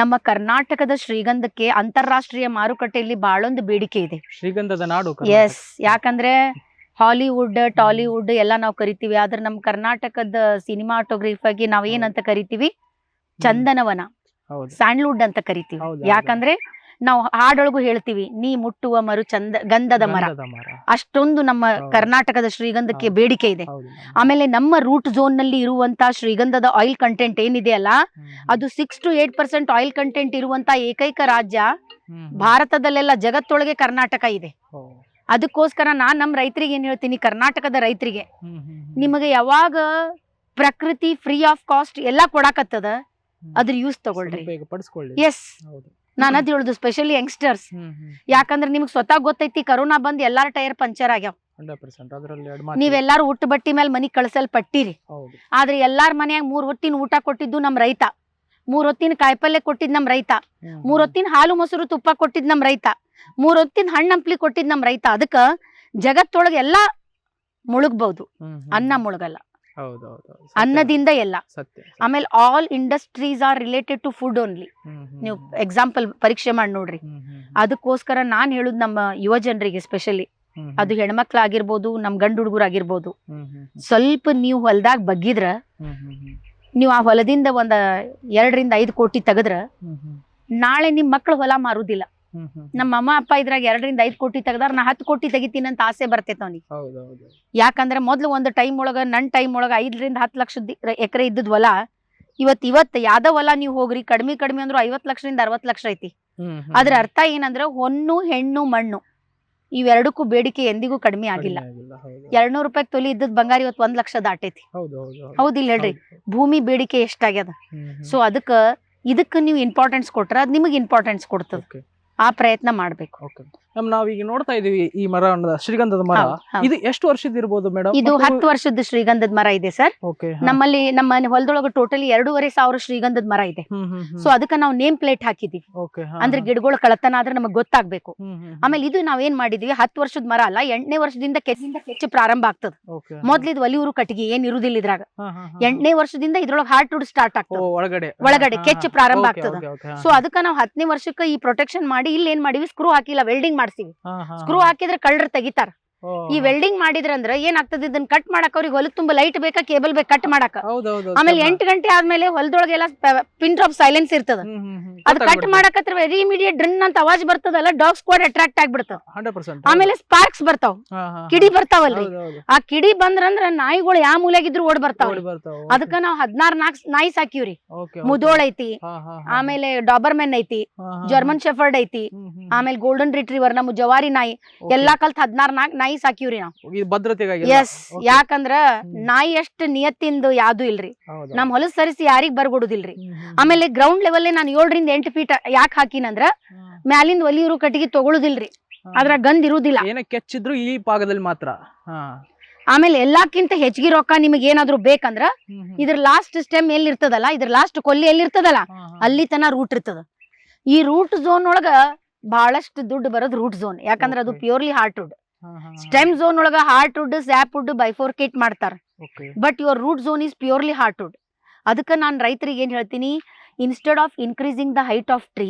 ನಮ್ಮ ಕರ್ನಾಟಕದ ಶ್ರೀಗಂಧಕ್ಕೆ ಅಂತಾರಾಷ್ಟ್ರೀಯ ಮಾರುಕಟ್ಟೆಯಲ್ಲಿ ಬಹಳೊಂದು ಬೇಡಿಕೆ ಇದೆ. ಶ್ರೀಗಂಧದ ನಾಡು. ಎಸ್, ಯಾಕಂದ್ರೆ ಹಾಲಿವುಡ್, ಟಾಲಿವುಡ್ ಎಲ್ಲ ನಾವು ಕರಿತೀವಿ. ಆದ್ರೆ ನಮ್ ಕರ್ನಾಟಕದ ಸಿನಿಮಾಟೋಗ್ರಫಿಗೆ ನಾವ್ ಏನಂತ ಕರಿತೀವಿ, ಚಂದನವನ, ಸ್ಯಾಂಡ್ಲ್ವುಡ್ ಅಂತ ಕರಿತೀವಿ. ಯಾಕಂದ್ರೆ ನಾವು ಹಾಡೊಳಗು ಹೇಳ್ತೀವಿ, ನೀ ಮುಟ್ಟುವ ಮರು ಗಂಧದ ಮರ. ಅಷ್ಟೊಂದು ನಮ್ಮ ಕರ್ನಾಟಕದ ಶ್ರೀಗಂಧಕ್ಕೆ ಬೇಡಿಕೆ ಇದೆ. ಆಮೇಲೆ ನಮ್ಮ ರೂಟ್ ಝೋನ್ ನಲ್ಲಿ ಇರುವಂತ ಶ್ರೀಗಂಧದ ಆಯಿಲ್ ಕಂಟೆಂಟ್ ಏನಿದೆ ಅಲ್ಲ, ಅದು 6 to 8% ಆಯಿಲ್ ಕಂಟೆಂಟ್ ಇರುವಂತ ಏಕೈಕ ರಾಜ್ಯ ಭಾರತದಲ್ಲೆಲ್ಲ, ಜಗತ್ತೊಳಗೆ ಕರ್ನಾಟಕ ಇದೆ. ಅದಕ್ಕೋಸ್ಕರ ನಾನ್ ನಮ್ ರೈತರಿಗೆ ಏನ್ ಹೇಳ್ತೀನಿ, ಕರ್ನಾಟಕದ ರೈತರಿಗೆ, ನಿಮಗೆ ಯಾವಾಗ ಪ್ರಕೃತಿ ಫ್ರೀ ಆಫ್ ಕಾಸ್ಟ್ ಎಲ್ಲಾ ಕೊಡಾಕತ್ತದ, ಅದ್ರ ಯೂಸ್ ತಗೊಳ್ರಿ. ಎಸ್, ನಾನು ಅದ್ ಹೇಳುದು ಸ್ಪೆಷಲಿ ಯಂಗ್ಸ್ಟರ್ಸ್. ಯಾಕಂದ್ರೆ ನಿಮ್ಗೆ ಸ್ವತಃ ಗೊತ್ತೈತಿ ಕರೋನಾ ಬಂದ್ ಎಲ್ಲಾರ ಟೈರ್ ಪಂಚರ್ ಆಗ್ಯಾವ. 100% ಅದ್ರಲ್ಲಿ ನೀವೆಲ್ಲಾರು ಊಟ ಬಟ್ಟಿ ಮೇಲೆ ಮನಿ ಕಳ್ಸಲ್ಪಟ್ಟಿರಿ. ಆದ್ರೆ ಎಲ್ಲಾರ ಮನ್ಯಾಗ 3 ಹೊತ್ತಿನ ಊಟ ಕೊಟ್ಟಿದ್ದು ನಮ್ ರೈತ, 3 ಹೊತ್ತಿನ ಕಾಯಿಪಲ್ಲೆ ಕೊಟ್ಟಿದ್ ನಮ್ ರೈತ, 3 ಹೊತ್ತಿನ ಹಾಲು ಮೊಸರು ತುಪ್ಪ ಕೊಟ್ಟಿದ್ ನಮ್ ರೈತ, 3 ಹೊತ್ತಿನ ಹಣ್ಣು ಹಂಪ್ಲಿ ಕೊಟ್ಟಿದ್ ನಮ್ ರೈತ. ಅದಕ್ಕ ಜಗತ್ತೊಳಗ ಎಲ್ಲಾ ಮುಳುಗ್ಬಹುದು, ಅನ್ನ ಮುಳುಗಲ್ಲ. ಅನ್ನದಿಂದ ಎಲ್ಲ. ಆಮೇಲೆ all industries are related to food only. ನೀವು ಎಕ್ಸಾಂಪಲ್ ಪರೀಕ್ಷೆ ಮಾಡಿ ನೋಡ್ರಿ. ಅದಕ್ಕೋಸ್ಕರ ನಾನ್ ಹೇಳುದು ನಮ್ಮ ಯುವ ಜನರಿಗೆ ಸ್ಪೆಷಲಿ, ಅದು ಹೆಣ್ಮಕ್ಳಾಗಿರ್ಬೋದು ನಮ್ ಗಂಡು ಹುಡುಗರಾಗಿರ್ಬೋದು, ಸ್ವಲ್ಪ ನೀವು ಹೊಲದಾಗ ಬಗ್ಗಿದ್ರ, ನೀವು ಆ ಹೊಲದಿಂದ ಒಂದ 2 ರಿಂದ 5 ಕೋಟಿ ತೆಗದ್ರ ನಾಳೆ ನಿಮ್ ಮಕ್ಳು ಹೊಲ ಮಾರುದಿಲ್ಲ. ನಮ್ಮ ಅಮ್ಮ ಅಪ್ಪ ಇದ್ರಾಗ 2 ರಿಂದ 5 ಕೋಟಿ ತೆಗದಾರ, ನಾ 10 ಕೋಟಿ ತೆಗಿತೀನಿ ಅಂತ ಆಸೆ ಬರ್ತೈತೆ ಅವನಿಗೆ. ಯಾಕಂದ್ರೆ ಮೊದ್ಲು ಒಂದು ಟೈಮ್ ಒಳಗ, ನನ್ ಟೈಮ್ ಒಳಗ 5 ರಿಂದ 10 ಲಕ್ಷ ಎಕರೆ ಇದ್ದದ್ ಹೊಲ ಇವತ್ ಯಾವ್ದ ಹೊಲ ನೀವು ಹೋಗ್ರಿ ಕಡಿಮೆ ಅಂದ್ರು 50 ಲಕ್ಷದಿಂದ 60 ಲಕ್ಷ ಐತಿ. ಅದ್ರ ಅರ್ಥ ಏನಂದ್ರ ಹೊನ್ನು ಹೆಣ್ಣು ಮಣ್ಣು ಇವೆರಡಕ್ಕೂ ಬೇಡಿಕೆ ಎಂದಿಗೂ ಕಡಿಮೆ ಆಗಿಲ್ಲ. 200 ರೂಪಾಯಿ ತೊಲಿ ಇದ್ದದ್ ಬಂಗಾರ ಇವತ್ತು 1 ಲಕ್ಷ ದಾಟೈತಿ. ಹೌದಿಲ್ಲ ಹೇಳ್ರಿ? ಭೂಮಿ ಬೇಡಿಕೆ ಎಷ್ಟಾಗ್ಯದ. ಸೊ ಇದಕ್ಕ ನೀವು ಇಂಪಾರ್ಟೆನ್ಸ್ ಕೊಟ್ರ ಅದ್ ನಿಮಗ್ ಇಂಪಾರ್ಟೆನ್ಸ್ ಕೊಡ್ತದ. ಆ ಪ್ರಯತ್ನ ಮಾಡ್ಬೇಕು. ನಾವೀಗ ನೋಡ್ತಾ ಇದೀವಿ ಈ ಮರ, ಶ್ರೀಗಂಧದ ಮರ. ಇದು ಎಷ್ಟು ವರ್ಷದ ಇರ್ಬೋದು ಮೇಡಮ್? ಇದು 10 ವರ್ಷದ ಶ್ರೀಗಂಧದ ಮರ ಇದೆ ಸರ್. ನಮ್ಮಲ್ಲಿ ನಮ್ಮ ಹೊಲದೊಳಗ ಟೋಟಲಿ 2,500 ಶ್ರೀಗಂಧದ ಮರ ಇದೆ. ಸೊ ಅದಕ್ಕ ನಾವು ನೇಮ್ ಪ್ಲೇಟ್ ಹಾಕಿದೀವಿ. ಅಂದ್ರೆ ಗಿಡಗಳು ಕಳತನ ಆದ್ರೆ ನಮಗ್ ಗೊತ್ತಾಗ್ಬೇಕು. ಆಮೇಲೆ ಇದು ನಾವ್ ಏನ್ ಮಾಡಿದೀವಿ, 10 ವರ್ಷದ ಮರ ಅಲ್ಲ, 8ನೇ ವರ್ಷದಿಂದ ಕೆಚ್ಚು ಪ್ರಾರಂಭ ಆಗ್ತದ. ಮೊದ್ಲಿದ್ ಒಲಿಯೂರು ಕಟ್ಟಿಗೆ ಏನ್ ಇರುದಿಲ್ಲ ಇದ್ರಾಗ. 8ನೇ ವರ್ಷದಿಂದ ಇದ್ರೊಳಗ ಹಾರ್ಟ್ ವುಡ್ ಸ್ಟಾರ್ಟ್ ಆಗ್ತದ, ಒಳಗಡೆ ಕೆಚ್ಚು ಪ್ರಾರಂಭ ಆಗ್ತದ. ಸೊ ಅದಕ್ಕ ನಾವು 10ನೇ ವರ್ಷಕ್ಕ ಈ ಪ್ರೊಟೆಕ್ಷನ್ ಮಾಡಿ ಇಲ್ಲಿ ಏನ್ ಮಾಡಿವಿ, ಸ್ಕ್ರೂ ಹಾಕಿಲ್ಲ, ವೆಲ್ಡಿಂಗ್ ಮಾಡ್ಸಿವಿ. ಸ್ಕ್ರೂ ಹಾಕಿದ್ರೆ ಕಳ್ಳರು ತೆಗಿತಾರ. ಈ ವೆಲ್ಡಿಂಗ್ ಮಾಡಿದ್ರಂದ್ರ ಏನಾಗ್ತದ, ಇದನ್ನ ಕಟ್ ಮಾಡಕ್ ಅವ್ರಿಗೆ ಹೊಲಕ್ ತುಂಬಾ ಲೈಟ್ ಬೇಕಾ, ಕೇಬಲ್ ಬೇಕು ಕಟ್ ಮಾಡಾಕ. ಆಮೇಲೆ 8 ಗಂಟೆ ಆದ್ಮೇಲೆ ಹೊಲದೊಳಗೆಲ್ಲ ಪಿನ್ ಡ್ರಾಪ್ ಸೈಲೆನ್ಸ್ ಇರ್ತದ. ಅದ್ ಕಟ್ ಮಾಡಕತ್ರ ವೆರಿ ಇಮಿಡಿಯೇಟ್ ಡ್ರನ್ ಅಂತ ಅವಾಜ್ ಬರ್ತದಲ್ಲ, ಡಾಗ್ ಸ್ಕ್ವಾಡ್ ಅಟ್ರಾಕ್ಟ್ ಆಗ್ಬಿಡ್ತಾವ. ಆಮೇಲೆ ಸ್ಪಾರ್ಕ್ಸ್ ಬರ್ತಾವ, ಕಿಡಿ ಬರ್ತಾವಲ್ರಿ. ಆ ಕಿಡಿ ಬಂದ್ರಂದ್ರ ನಾಯಿಗಳು ಯಾವ ಮೂಲೆಗಿದ್ರು ಓಡ್ ಬರ್ತಾವ. ಅದಕ್ಕ ನಾವ್ 16 ನಾಯಿ ಸಾಕಿವ್ರಿ. ಮುದೋಳ್ ಐತಿ, ಆಮೇಲೆ ಡಾಬರ್ಮೆನ್ ಐತಿ, ಜರ್ಮನ್ ಶೆಫರ್ಡ್ ಐತಿ, ಆಮೇಲೆ ಗೋಲ್ಡನ್ ರಿಟ್ರೀವರ್, ನಮ್ಮ ಜವಾರಿ ನಾಯಿ ಎಲ್ಲಾ ಕಲ್ತ್ 16 ನಾಯಿ ಸಾಕಿವ್ರಿ ನಾವು. ಎಸ್, ಯಾಕಂದ್ರ ನಾಯಿ ಅಷ್ಟ್ ನಿಯತ್ತಿಂದ ಯಾವ್ದು ಇಲ್ರಿ. ನಮ್ ಹೊಲಸ್ ಸರಿಸಿ ಯಾರಿಗ್ ಬರ್ಗೊಡುದಿಲ್ರಿ. ಆಮೇಲೆ ಗ್ರೌಂಡ್ ಲೆವೆಲ್ ನಾನು 7 ರಿಂದ 8 ಫೀಟ್ ಯಾಕೆ ಹಾಕಿನಂದ್ರ ಮ್ಯಾಲಿಂದ ಒಲಿಯೂರು ಕಟ್ಟಿಗೆ ತಗೊಳುದಿಲ್ರಿ, ಅದ್ರ ಗಂಧ ಇರುದಿಲ್ಲ. ಕೆಚ್ಚಿದ್ರು ಈ ಭಾಗದಲ್ಲಿ ಮಾತ್ರ. ಆಮೇಲೆ ಎಲ್ಲಾಕ್ಕಿಂತ ಹೆಚ್ಚಿಗೆ ರೊಕ್ಕ ನಿಮಗೆ ಏನಾದ್ರು ಬೇಕಂದ್ರ ಇದ್ರ ಲಾಸ್ಟ್ ಸ್ಟೆಮ್ ಎಲ್ಲಿ ಇರ್ತದಲ್ಲ, ಇದ್ರ ಲಾಸ್ಟ್ ಕೊಲ್ಲಿ ಎಲ್ಲಿ ಇರ್ತದಲ್ಲ ಅಲ್ಲಿ ತನ ರೂಟ್ ಇರ್ತದ. ಈ ರೂಟ್ ಝೋನ್ ಒಳಗ ಬಹಳಷ್ಟು ದುಡ್ಡು ಬರೋದು ರೂಟ್ ಝೋನ್. ಯಾಕಂದ್ರ ಅದು purely heart wood. Stem zone ಒಳಗ heart wood, sap wood bifurcate ಮಾಡ್ತಾರ. But your root zone is purely heart wood. ಅದಕ್ಕ ನಾನ್ ರೈತರಿಗೆ ಏನ್ ಹೇಳ್ತೀನಿ, instead of increasing the height of tree,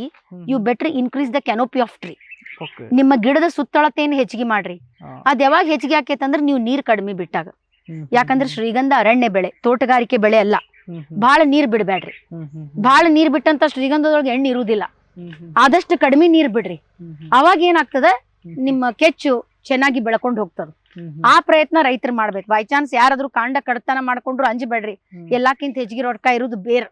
you better increase the canopy of tree. ನಿಮ್ಮ ಗಿಡದ ಸುತ್ತಳತೆಯನ್ನು ಹೆಚ್ಚಿಗೆ ಮಾಡ್ರಿ. ಅದ್ ಯಾವಾಗ ಹೆಚ್ಚಿಗೆ ಆಕೇತಂದ್ರ ನೀವು ನೀರ್ ಕಡಿಮೆ ಬಿಟ್ಟಾಗ. ಯಾಕಂದ್ರೆ ಶ್ರೀಗಂಧ ಅರಣ್ಯ ಬೆಳೆ, ತೋಟಗಾರಿಕೆ ಬೆಳೆ ಅಲ್ಲ. ಬಹಳ ನೀರ್ ಬಿಡ್ಬೇಡ್ರಿ. ಬಹಳ ನೀರ್ ಬಿಟ್ಟಂತ ಶ್ರೀಗಂಧದೊಳಗೆ ಎಣ್ಣೆ ಇರುವುದಿಲ್ಲ. ಆದಷ್ಟು ಕಡಿಮೆ ನೀರ್ ಬಿಡ್ರಿ. ಅವಾಗ ಏನಾಗ್ತದ, ನಿಮ್ಮ ಕೆಚ್ಚು ಚೆನ್ನಾಗಿ ಬೆಳ್ಕೊಂಡ್ ಹೋಗ್ತದ. ಆ ಪ್ರಯತ್ನ ರೈತರು ಮಾಡ್ಬೇಕು. ಬೈ ಚಾನ್ಸ್ ಯಾರಾದ್ರೂ ಕಾಂಡ ಕಡತನ ಮಾಡ್ಕೊಂಡ್ರು ಅಂಜಬೇಡ್ರಿ. ಎಲ್ಲಾಕ್ಕಿಂತ ಹೆಚ್ಚಿಗೆ ರೊಕ್ಕ ಇರುದು ಬೇರ್,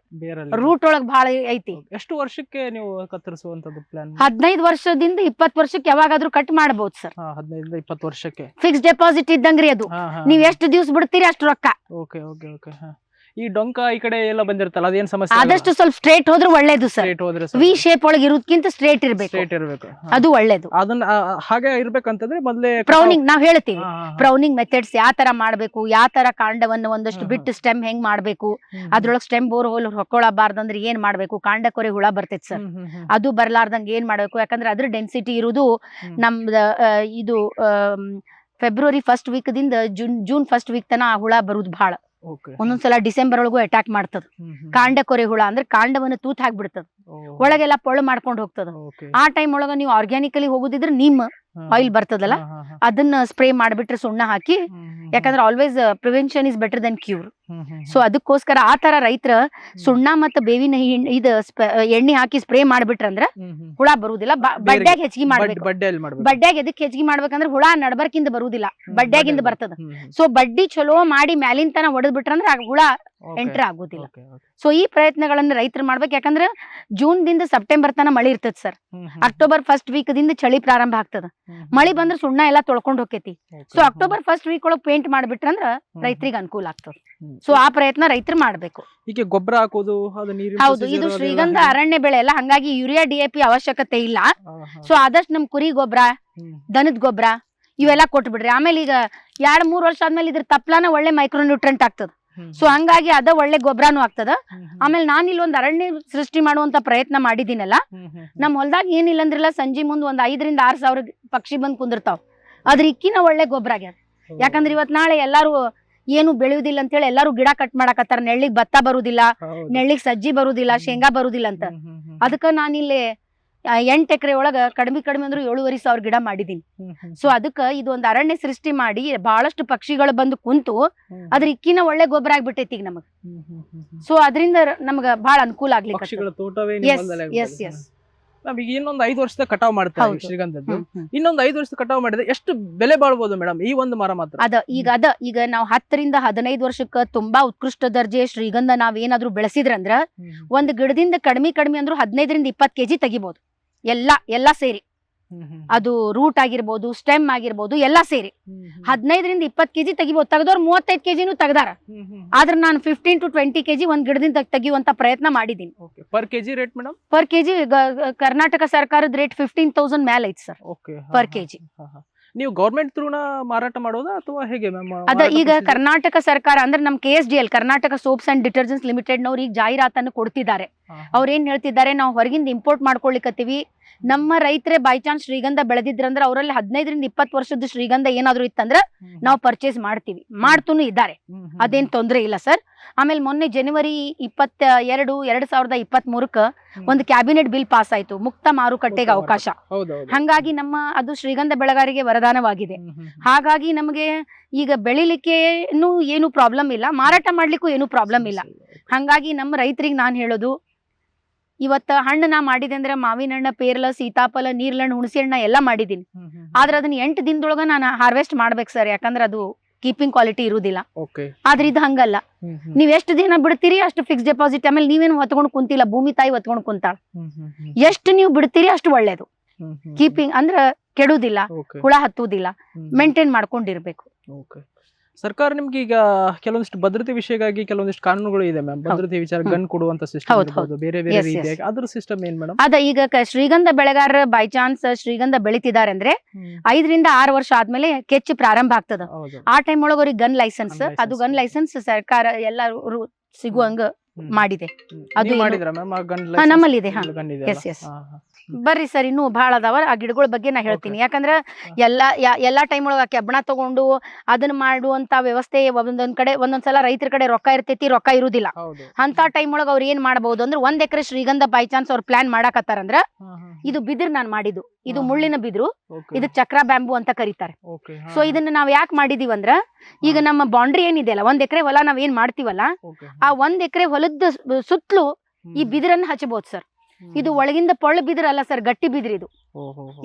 ರೂಟ್ ಒಳಗ್ ಬಹಳ ಐತಿ. ಎಷ್ಟು ವರ್ಷಕ್ಕೆ ನೀವು ಕತ್ತರಿಸುವಂತದ್ದು ಪ್ಲಾನ್? 15 ವರ್ಷದಿಂದ 20 ವರ್ಷಕ್ಕೆ ಯಾವಾಗಾದ್ರೂ ಕಟ್ ಮಾಡಬಹುದು ಸರ್. 15 ರಿಂದ 20 ವರ್ಷಕ್ಕೆ ಫಿಕ್ಸ್ ಡೆಪಾಸಿಟ್ ಇದ್ದಂಗ್ರಿ ಅದು. ನೀವ್ ಎಷ್ಟು ದಿವ್ಸ ಬಿಡ್ತೀರಿ ಅಷ್ಟು ರೊಕ್ಕ. ಈ ಡೊಂಕ ಈ ಕಡೆ ಎಲ್ಲ ಬಂದಿರ್ತಲ್ಲ, ಅದೇನ್ ಸಮಸ್ಯೆ? ಆದಷ್ಟು ಸ್ವಲ್ಪ ಸ್ಟ್ರೇಟ್ ಹೋದ್ರೆ ಒಳ್ಳೇದು ಸರ್. ವಿ ಶೇಪ್ ಒಳಗೆ ಇರೋದಕ್ಕಿಂತ ಸ್ಟ್ರೇಟ್ ಇರ್ಬೇಕು, ಅದು ಒಳ್ಳೇದು. ಅದನ್ನ ಹಾಗೆ ಇರ್ಬೇಕಂತಂದ್ರೆ ಮೊದಲೇ ಪ್ರೌನಿಂಗ್ ನಾವ್ ಹೇಳ್ತೀವಿ. ಪ್ರೌನಿಂಗ್ ಮೆಥಡ್ಸ್ ಯಾವ ತರ ಮಾಡ್ಬೇಕು, ಯಾವ ತರ ಕಾಂಡವನ್ನು ಒಂದಷ್ಟು ಬಿಟ್ಟು ಸ್ಟೆಮ್ ಹೆಂಗ್ ಮಾಡ್ಬೇಕು, ಅದ್ರೊಳಗ್ ಸ್ಟೆಮ್ ಬೋರ್ ಹೋಲ್ ಹೊಕ್ಕೊಳಬಾರ್ದಂದ್ರೆ ಏನ್ ಮಾಡ್ಬೇಕು, ಕಾಂಡ ಕೊರೆ ಹುಳ ಬರ್ತೈತಿ ಸರ್, ಅದು ಬರ್ಲಾರ್ದಂಗ ಏನ್ ಮಾಡ್ಬೇಕು. ಯಾಕಂದ್ರೆ ಅದ್ರ ಡೆನ್ಸಿಟಿ ಇರುವುದು ನಮ್ದ ಇದು ಫೆಬ್ರವರಿ ಫಸ್ಟ್ ವೀಕ್ ದಿಂದ ಜೂನ್ ಫಸ್ಟ್ ವೀಕ್ ತನ ಆ ಹುಳ ಬರುದು ಬಹಳ. ಒಂದೊಂದ್ಸಲ ಡಿಸೆಂಬರ್ ಒಳಗೂ ಅಟ್ಯಾಕ್ ಮಾಡ್ತದ. ಕಾಂಡ ಕೊರೆ ಹುಳ ಅಂದ್ರೆ ಕಾಂಡವನ್ನು ತೂತ್ ಹಾಕ್ಬಿಡ್ತದ, ಒಳಗೆಲ್ಲ ಪೊಳ್ಳು ಮಾಡ್ಕೊಂಡು ಹೋಗ್ತದ. ಆ ಟೈಮ್ ಒಳಗ ನೀವು ಆರ್ಗ್ಯಾನಿಕಲಿ ಹೋಗುದಿದ್ರೆ ನಿಮ್ ಆಯಿಲ್ ಬರ್ತದಲ್ಲ, ಅದನ್ನ ಸ್ಪ್ರೇ ಮಾಡ್ಬಿಟ್ರೆ ಸುಣ್ಣ ಹಾಕಿ. ಯಾಕಂದ್ರೆ always prevention is better then cure. So ಅದಕ್ಕೋಸ್ಕರ ಆ ತರ ರೈತರ ಸುಣ್ಣ ಮತ್ತೆ ಬೇವಿನ ಎಣ್ಣೆ ಹಾಕಿ ಸ್ಪ್ರೇ ಮಾಡ್ಬಿಟ್ರಂದ್ರ ಹುಳ ಬರುದಿಲ್ಲ. ಬಡ್ಡ್ಯಾಗ ಹೆಚ್ಚಿಗೆ ಮಾಡ್ಬೇಕು. ಬಡ್ಡ್ಯಾಗ ಎದಕ್ ಹೆಚ್ಚಿಗೆ ಮಾಡ್ಬೇಕಂದ್ರೆ ಹುಳ ನಡ್ಬರ್ಕಿಂದ ಬರುದಿಲ್ಲ, ಬಡ್ಡ್ಯಾಗಿಂದ ಬರ್ತದ. ಸೊ ಬಡ್ಡಿ ಚಲೋ ಮಾಡಿ ಮ್ಯಾಲಿನ ತನ ಹೊಡೆದ್ ಬಿಟ್ರಂದ್ರ ಹುಳ ಎಂಟ್ರ್ ಆಗೋದಿಲ್ಲ. ಸೊ ಈ ಪ್ರಯತ್ನಗಳನ್ನ ರೈತರು ಮಾಡ್ಬೇಕು. ಯಾಕಂದ್ರೆ ಜೂನ್ ದಿಂದ ಸೆಪ್ಟೆಂಬರ್ ತನ ಮಳಿ ಇರ್ತದ ಸರ್. ಅಕ್ಟೋಬರ್ ಫಸ್ಟ್ ವೀಕ್ ದಿಂದ ಚಳಿ ಪ್ರಾರಂಭ ಆಗ್ತದ. ಮಳಿ ಬಂದ್ರೆ ಸುಣ್ಣ ಎಲ್ಲಾ ತೊಳ್ಕೊಂಡ್ ಹೋಕೇತಿ. ಸೊ ಅಕ್ಟೋಬರ್ ಫಸ್ಟ್ ವೀಕ್ ಒಳಗ್ ಪೇಂಟ್ ಮಾಡ್ಬಿಟ್ರಂದ್ರ ರೈತರಿಗೆ ಅನುಕೂಲ ಆಗ್ತದ. ಸೊ ಆ ಪ್ರಯತ್ನ ರೈತರು ಮಾಡ್ಬೇಕು. ಈಗ ಗೊಬ್ಬರ ಹಾಕೋದು ಹೌದು, ಇದು ಶ್ರೀಗಂಧ ಅರಣ್ಯ ಬೆಳೆ ಅಲ್ಲ, ಹಂಗಾಗಿ ಯೂರಿಯಾ DAP ಅವಶ್ಯಕತೆ ಇಲ್ಲ. ಸೊ ಆದಷ್ಟು ನಮ್ ಕುರಿ ಗೊಬ್ಬರ, ದನದ ಗೊಬ್ಬರ ಇವೆಲ್ಲ ಕೊಟ್ಬಿಡ್ರಿ. ಆಮೇಲೆ ಈಗ 2-3 ವರ್ಷ ಆದ್ಮೇಲೆ ಇದ್ರ ತಪ್ಲಾನ ಒಳ್ಳೆ ಮೈಕ್ರೋ ನ್ಯೂಟ್ರೆಂಟ್ ಆಗ್ತದ. ಸೊ ಹಂಗಾಗಿ ಅದ ಒಳ್ಳೆ ಗೊಬ್ಬರನು ಆಗ್ತದ. ಆಮೇಲೆ ನಾನು ಇಲ್ಲೊಂದ್ ಅರಣ್ಯ ಸೃಷ್ಟಿ ಮಾಡುವಂತ ಪ್ರಯತ್ನ ಮಾಡಿದೀನಲ್ಲ, ನಮ್ ಹೊಲ್ದಾಗ ಏನಿಲ್ಲ ಅಂದ್ರಲ್ಲ ಸಂಜೆ ಮುಂದ್ ಒಂದ್ 5,000-6,000 ಪಕ್ಷಿ ಬಂದ್ ಕುಂದಿರ್ತಾವ್. ಅದ್ರ ಇಕ್ಕಿನ ಒಳ್ಳೆ ಗೊಬ್ಬರ ಆಗ್ಯಾದ. ಯಾಕಂದ್ರೆ ಇವತ್ ನಾಳೆ ಎಲ್ಲಾರು ಏನು ಬೆಳೆಯುದಿಲ್ಲ ಅಂತ ಹೇಳಿ ಎಲ್ಲಾರು ಗಿಡ ಕಟ್ ಮಾಡಾಕತ್ತಾರ. ನೆಳ್ಳಿಗ್ ಭತ್ತ ಬರುದಿಲ್ಲ, ನೆಳ್ಳಿಗ್ ಸಜ್ಜಿ ಬರುದಿಲ್ಲ, ಶೇಂಗಾ ಬರುದಿಲ್ಲ ಅಂತ. ಅದಕ್ಕ ನಾನಿಲ್ಲಿ 8 ಎಕರೆ ಒಳಗ ಕಡಿಮೆ ಅಂದ್ರೂ 7,500 ಗಿಡ ಮಾಡಿದೀನಿ. ಸೊ ಅದಕ್ಕ ಇದೊಂದು ಅರಣ್ಯ ಸೃಷ್ಟಿ ಮಾಡಿ ಬಹಳಷ್ಟು ಪಕ್ಷಿಗಳು ಬಂದು ಕುಂತು ಅದ್ರ ಇಕ್ಕಿನ ಒಳ್ಳೆ ಗೊಬ್ಬರ ಆಗ್ಬಿಟ್ಟೈತಿ ಈಗ ನಮಗ. ಸೊ ಅದರಿಂದ ನಮಗ ಬಹಳ ಅನುಕೂಲ ಆಗ್ಲಿಕ್ಕೆ. ನಮಗೆ ಇನ್ನೊಂದು 5 ವರ್ಷದ ಕಟಾವ್ ಮಾಡ್ತಾರೆ ಶ್ರೀಗಂಧದ್ದು. ಇನ್ನೊಂದು 5 ವರ್ಷದ ಕಟಾವ್ ಮಾಡಿದ್ರೆ ಎಷ್ಟು ಬೆಲೆ ಬಾಳ್ಬೋದು ಮೇಡಮ್ ಈ ಒಂದು ಮರ ಮಾತ್ರ? ಈಗ ನಾವು 10 ರಿಂದ 15 ವರ್ಷಕ್ಕ ತುಂಬಾ ಉತ್ಕೃಷ್ಟ ದರ್ಜೆ ಶ್ರೀಗಂಧ ನಾವೇನಾದ್ರೂ ಬೆಳೆಸಿದ್ರಂದ್ರ ಒಂದ್ ಗಿಡದಿಂದ ಕಡಿಮೆ ಅಂದ್ರೂ 15 ರಿಂದ 20 kg ತೆಗಿಬಹುದು. ಎಲ್ಲಾ ಸೇರಿ, ಅದು ರೂಟ್ ಆಗಿರ್ಬೋದು, ಸ್ಟೆಮ್ ಆಗಿರ್ಬೋದು, ಎಲ್ಲಾ ಸೇರಿ 15 ರಿಂದ 20 kg ತೆಗಿಬಹುದು. ತೆಗೆದವ್ರು 35 kgನೂ ತೆಗ್ದಾರ. ಆದ್ರೆ ನಾನು 15 to 20 kg ಒಂದ್ ಗಿಡದಿಂದ ತೆಗಿಯುವಂತ ಪ್ರಯತ್ನ ಮಾಡಿದೀನಿ. Per KG rate madam? Per KG Karnataka ಸರ್ಕಾರದ ರೇಟ್ 15,000 ಮೇಲೆ ಐತಿ ಸರ್ ಪರ್ ಕೆಜಿ. ನೀವು ಗವರ್ಮೆಂಟ್ ಥ್ರೂನ ಮಾರಾಟ ಮಾಡೋದಾ ಅಥವಾ ಹೇಗೆ ಮ್ಯಾಮ್? ಅದ ಈಗ ಕರ್ನಾಟಕ ಸರ್ಕಾರ ಅಂದ್ರೆ ನಮ್ KSDL Karnataka soaps and detergents limited ನವ್ರು ಈಗ ಜಾಹೀರಾತನ್ನು ಕೊಡ್ತಿದ್ದಾರೆ. ಅವ್ರ ಏನ್ ಹೇಳ್ತಿದ್ದಾರೆ, ನಾವು ಹೊರಗಿಂದ ಇಂಪೋರ್ಟ್ ಮಾಡ್ಕೊಳ್ಲಿಕತ್ತೀವಿ, ನಮ್ಮ ರೈತರೇ ಬೈ ಚಾನ್ಸ್ ಶ್ರೀಗಂಧ ಬೆಳೆದಿದ್ರಂದ್ರ ಅವರಲ್ಲಿ 15 ರಿಂದ 20 ವರ್ಷದ ಶ್ರೀಗಂಧ ಏನಾದ್ರು ಇತ್ತಂದ್ರ ನಾವು ಪರ್ಚೇಸ್ ಮಾಡ್ತೀವಿ. ಮಾಡ್ತೂನು ಇದ್ದಾರೆ, ಅದೇನ್ ತೊಂದ್ರೆ ಇಲ್ಲ ಸರ್. ಆಮೇಲೆ ಮೊನ್ನೆ ಜನವರಿ 22, 2023ಕ್ಕ ಒಂದು ಕ್ಯಾಬಿನೆಟ್ ಬಿಲ್ ಪಾಸ್ ಆಯ್ತು, ಮುಕ್ತ ಮಾರುಕಟ್ಟೆಗೆ ಅವಕಾಶ. ಹಂಗಾಗಿ ಅದು ಶ್ರೀಗಂಧ ಬೆಳೆಗಾರರಿಗೆ ವರದಾನವಾಗಿದೆ. ಹಾಗಾಗಿ ನಮಗೆ ಈಗ ಬೆಳಿಲಿಕ್ಕೆ ಏನು ಪ್ರಾಬ್ಲಮ್ ಇಲ್ಲ, ಮಾರಾಟ ಮಾಡ್ಲಿಕ್ಕೂ ಏನು ಪ್ರಾಬ್ಲಮ್ ಇಲ್ಲ. ಹಂಗಾಗಿ ನಮ್ಮ ರೈತರಿಗೆ ನಾನ್ ಹೇಳೋದು, ಇವತ್ತ ಹಣ್ಣು ನಾ ಮಾಡಿದೆ ಅಂದ್ರೆ ಮಾವಿನ ಹಣ್ಣ, ಪೇರ್ಲ, ಸೀತಾಫಲ, ನೀರ್ಲಣ್ಣ, ಹುಣಸೆ ಹಣ್ಣ ಎಲ್ಲ ಮಾಡಿದೀನಿ. ಆದ್ರೆ ಅದನ್ನ 8 ದಿನದೊಳಗ ನಾನು ಹಾರ್ವೆಸ್ಟ್ ಮಾಡ್ಬೇಕು ಸರ್, ಯಾಕಂದ್ರೆ ಅದು ಕೀಪಿಂಗ್ ಕ್ವಾಲಿಟಿ ಇರುವುದಿಲ್ಲ. ಆದ್ರೆ ಇದು ಹಂಗಲ್ಲ, ನೀವ್ ಎಷ್ಟು ದಿನ ಬಿಡ್ತೀರಿ ಅಷ್ಟು ಫಿಕ್ಸ್ ಡೆಪಾಸಿಟ್. ಆಮೇಲೆ ನೀವೇನು ಹೊತ್ಕೊಂಡು ಕುಂತಿಲ್ಲ, ಭೂಮಿ ತಾಯಿ ಹೊತ್ಕೊಂಡು ಕುಂತಾಳ. ಎಷ್ಟು ನೀವು ಬಿಡ್ತೀರಿ ಅಷ್ಟು ಒಳ್ಳೇದು. ಕೀಪಿಂಗ್ ಅಂದ್ರ ಕೆಡುದಿಲ್ಲ, ಹುಳ ಹತ್ತುವುದಿಲ್ಲ, ಮೇಂಟೈನ್ ಮಾಡ್ಕೊಂಡಿರ್ಬೇಕು. ಸರ್ಕಾರ ನಿಮ್ಗೆ ಈಗ ಕೆಲವೊಂದಿಷ್ಟು ಭದ್ರತೆ ವಿಷಯವಾಗಿ ಕೆಲವೊಂದಿಷ್ಟು ಕಾನೂನುಗಳು ಇದೆ ಮ್ಯಾಮ್. ಭದ್ರತೆ ವಿಚಾರ ಗನ್ ಕೊಡುವಂತ ಸಿಸ್ಟಮ್, ಬೇರೆ ಬೇರೆ ರೀತಿಯಾಗಿ ಅದ್ರ ಸಿಸ್ಟಮ್ ಏನ್ ಮೇಡಮ್? ಈಗ ಶ್ರೀಗಂಧ ಬೆಳೆಗಾರರ ಬೈ ಚಾನ್ಸ್ ಶ್ರೀಗಂಧ ಬೆಳಿತಿದ್ದಾರೆ ಅಂದ್ರೆ 5 ರಿಂದ 6 ವರ್ಷ ಆದ್ಮೇಲೆ ಕೆಚ್ಚು ಪ್ರಾರಂಭ ಆಗ್ತದ. ಆ ಟೈಮ್ ಒಳಗೆ ಅವ್ರಿಗೆ ಗನ್ ಲೈಸೆನ್ಸ್, ಅದು ಗನ್ ಲೈಸೆನ್ಸ್ ಸರ್ಕಾರ ಎಲ್ಲರೂ ಸಿಗುವಂಗ ಮಾಡಿದೆ. ಅದು ನಮ್ಮಲ್ಲಿ ಇದೆ. ಬರ್ರಿ ಸರ್, ಇನ್ನೂ ಬಹಳ ಅದಾವ ಆ ಗಿಡಗಳ ಬಗ್ಗೆ ನಾ ಹೇಳ್ತೀನಿ. ಯಾಕಂದ್ರ ಎಲ್ಲಾ ಟೈಮ್ ಒಳಗ ಕೆಬ್ಬಣ ತಗೊಂಡು ಅದನ್ನ ಮಾಡುವಂತ ವ್ಯವಸ್ಥೆ ಒಂದೊಂದ್ಸಲ ರೈತರ ಕಡೆ ರೊಕ್ಕ ಇರ್ತೈತಿ, ರೊಕ್ಕ ಇರುದಿಲ್ಲ. ಅಂತ ಟೈಮ್ ಒಳಗ ಅವ್ರ ಏನ್ ಮಾಡಬಹುದು ಅಂದ್ರೆ 1 ಎಕರೆ ಶ್ರೀಗಂಧ ಬೈ ಚಾನ್ಸ್ ಅವ್ರ ಪ್ಲಾನ್ ಮಾಡಾಕತ್ತಾರಂದ್ರ, ಇದು ಬಿದಿರು ನಾನ್ ಮಾಡಿದ್ದು, ಇದು ಮುಳ್ಳಿನ ಬಿದಿರು, ಇದು ಚಕ್ರ ಬ್ಯಾಂಬು ಅಂತ ಕರೀತಾರೆ. ಸೊ ಇದನ್ನ ನಾವ್ ಯಾಕೆ ಮಾಡಿದೀವಿ ಅಂದ್ರ, ಈಗ ನಮ್ಮ ಬೌಂಡ್ರಿ ಏನಿದೆಯಲ್ಲ, 1 ಎಕರೆ ಹೊಲ ನಾವ್ ಏನ್ ಮಾಡ್ತೀವಲ್ಲ, ಆ 1 ಎಕರೆ ಹೊಲದ ಸುತ್ತಲೂ ಈ ಬಿದಿರನ್ನ ಹಚ್ಚಬಹುದು ಸರ್. ಇದು ಒಳಗಿಂದ ಪೊಳ್ಳ ಬಿದಿರಲ್ಲ ಸರ್, ಗಟ್ಟಿ ಬಿದಿರು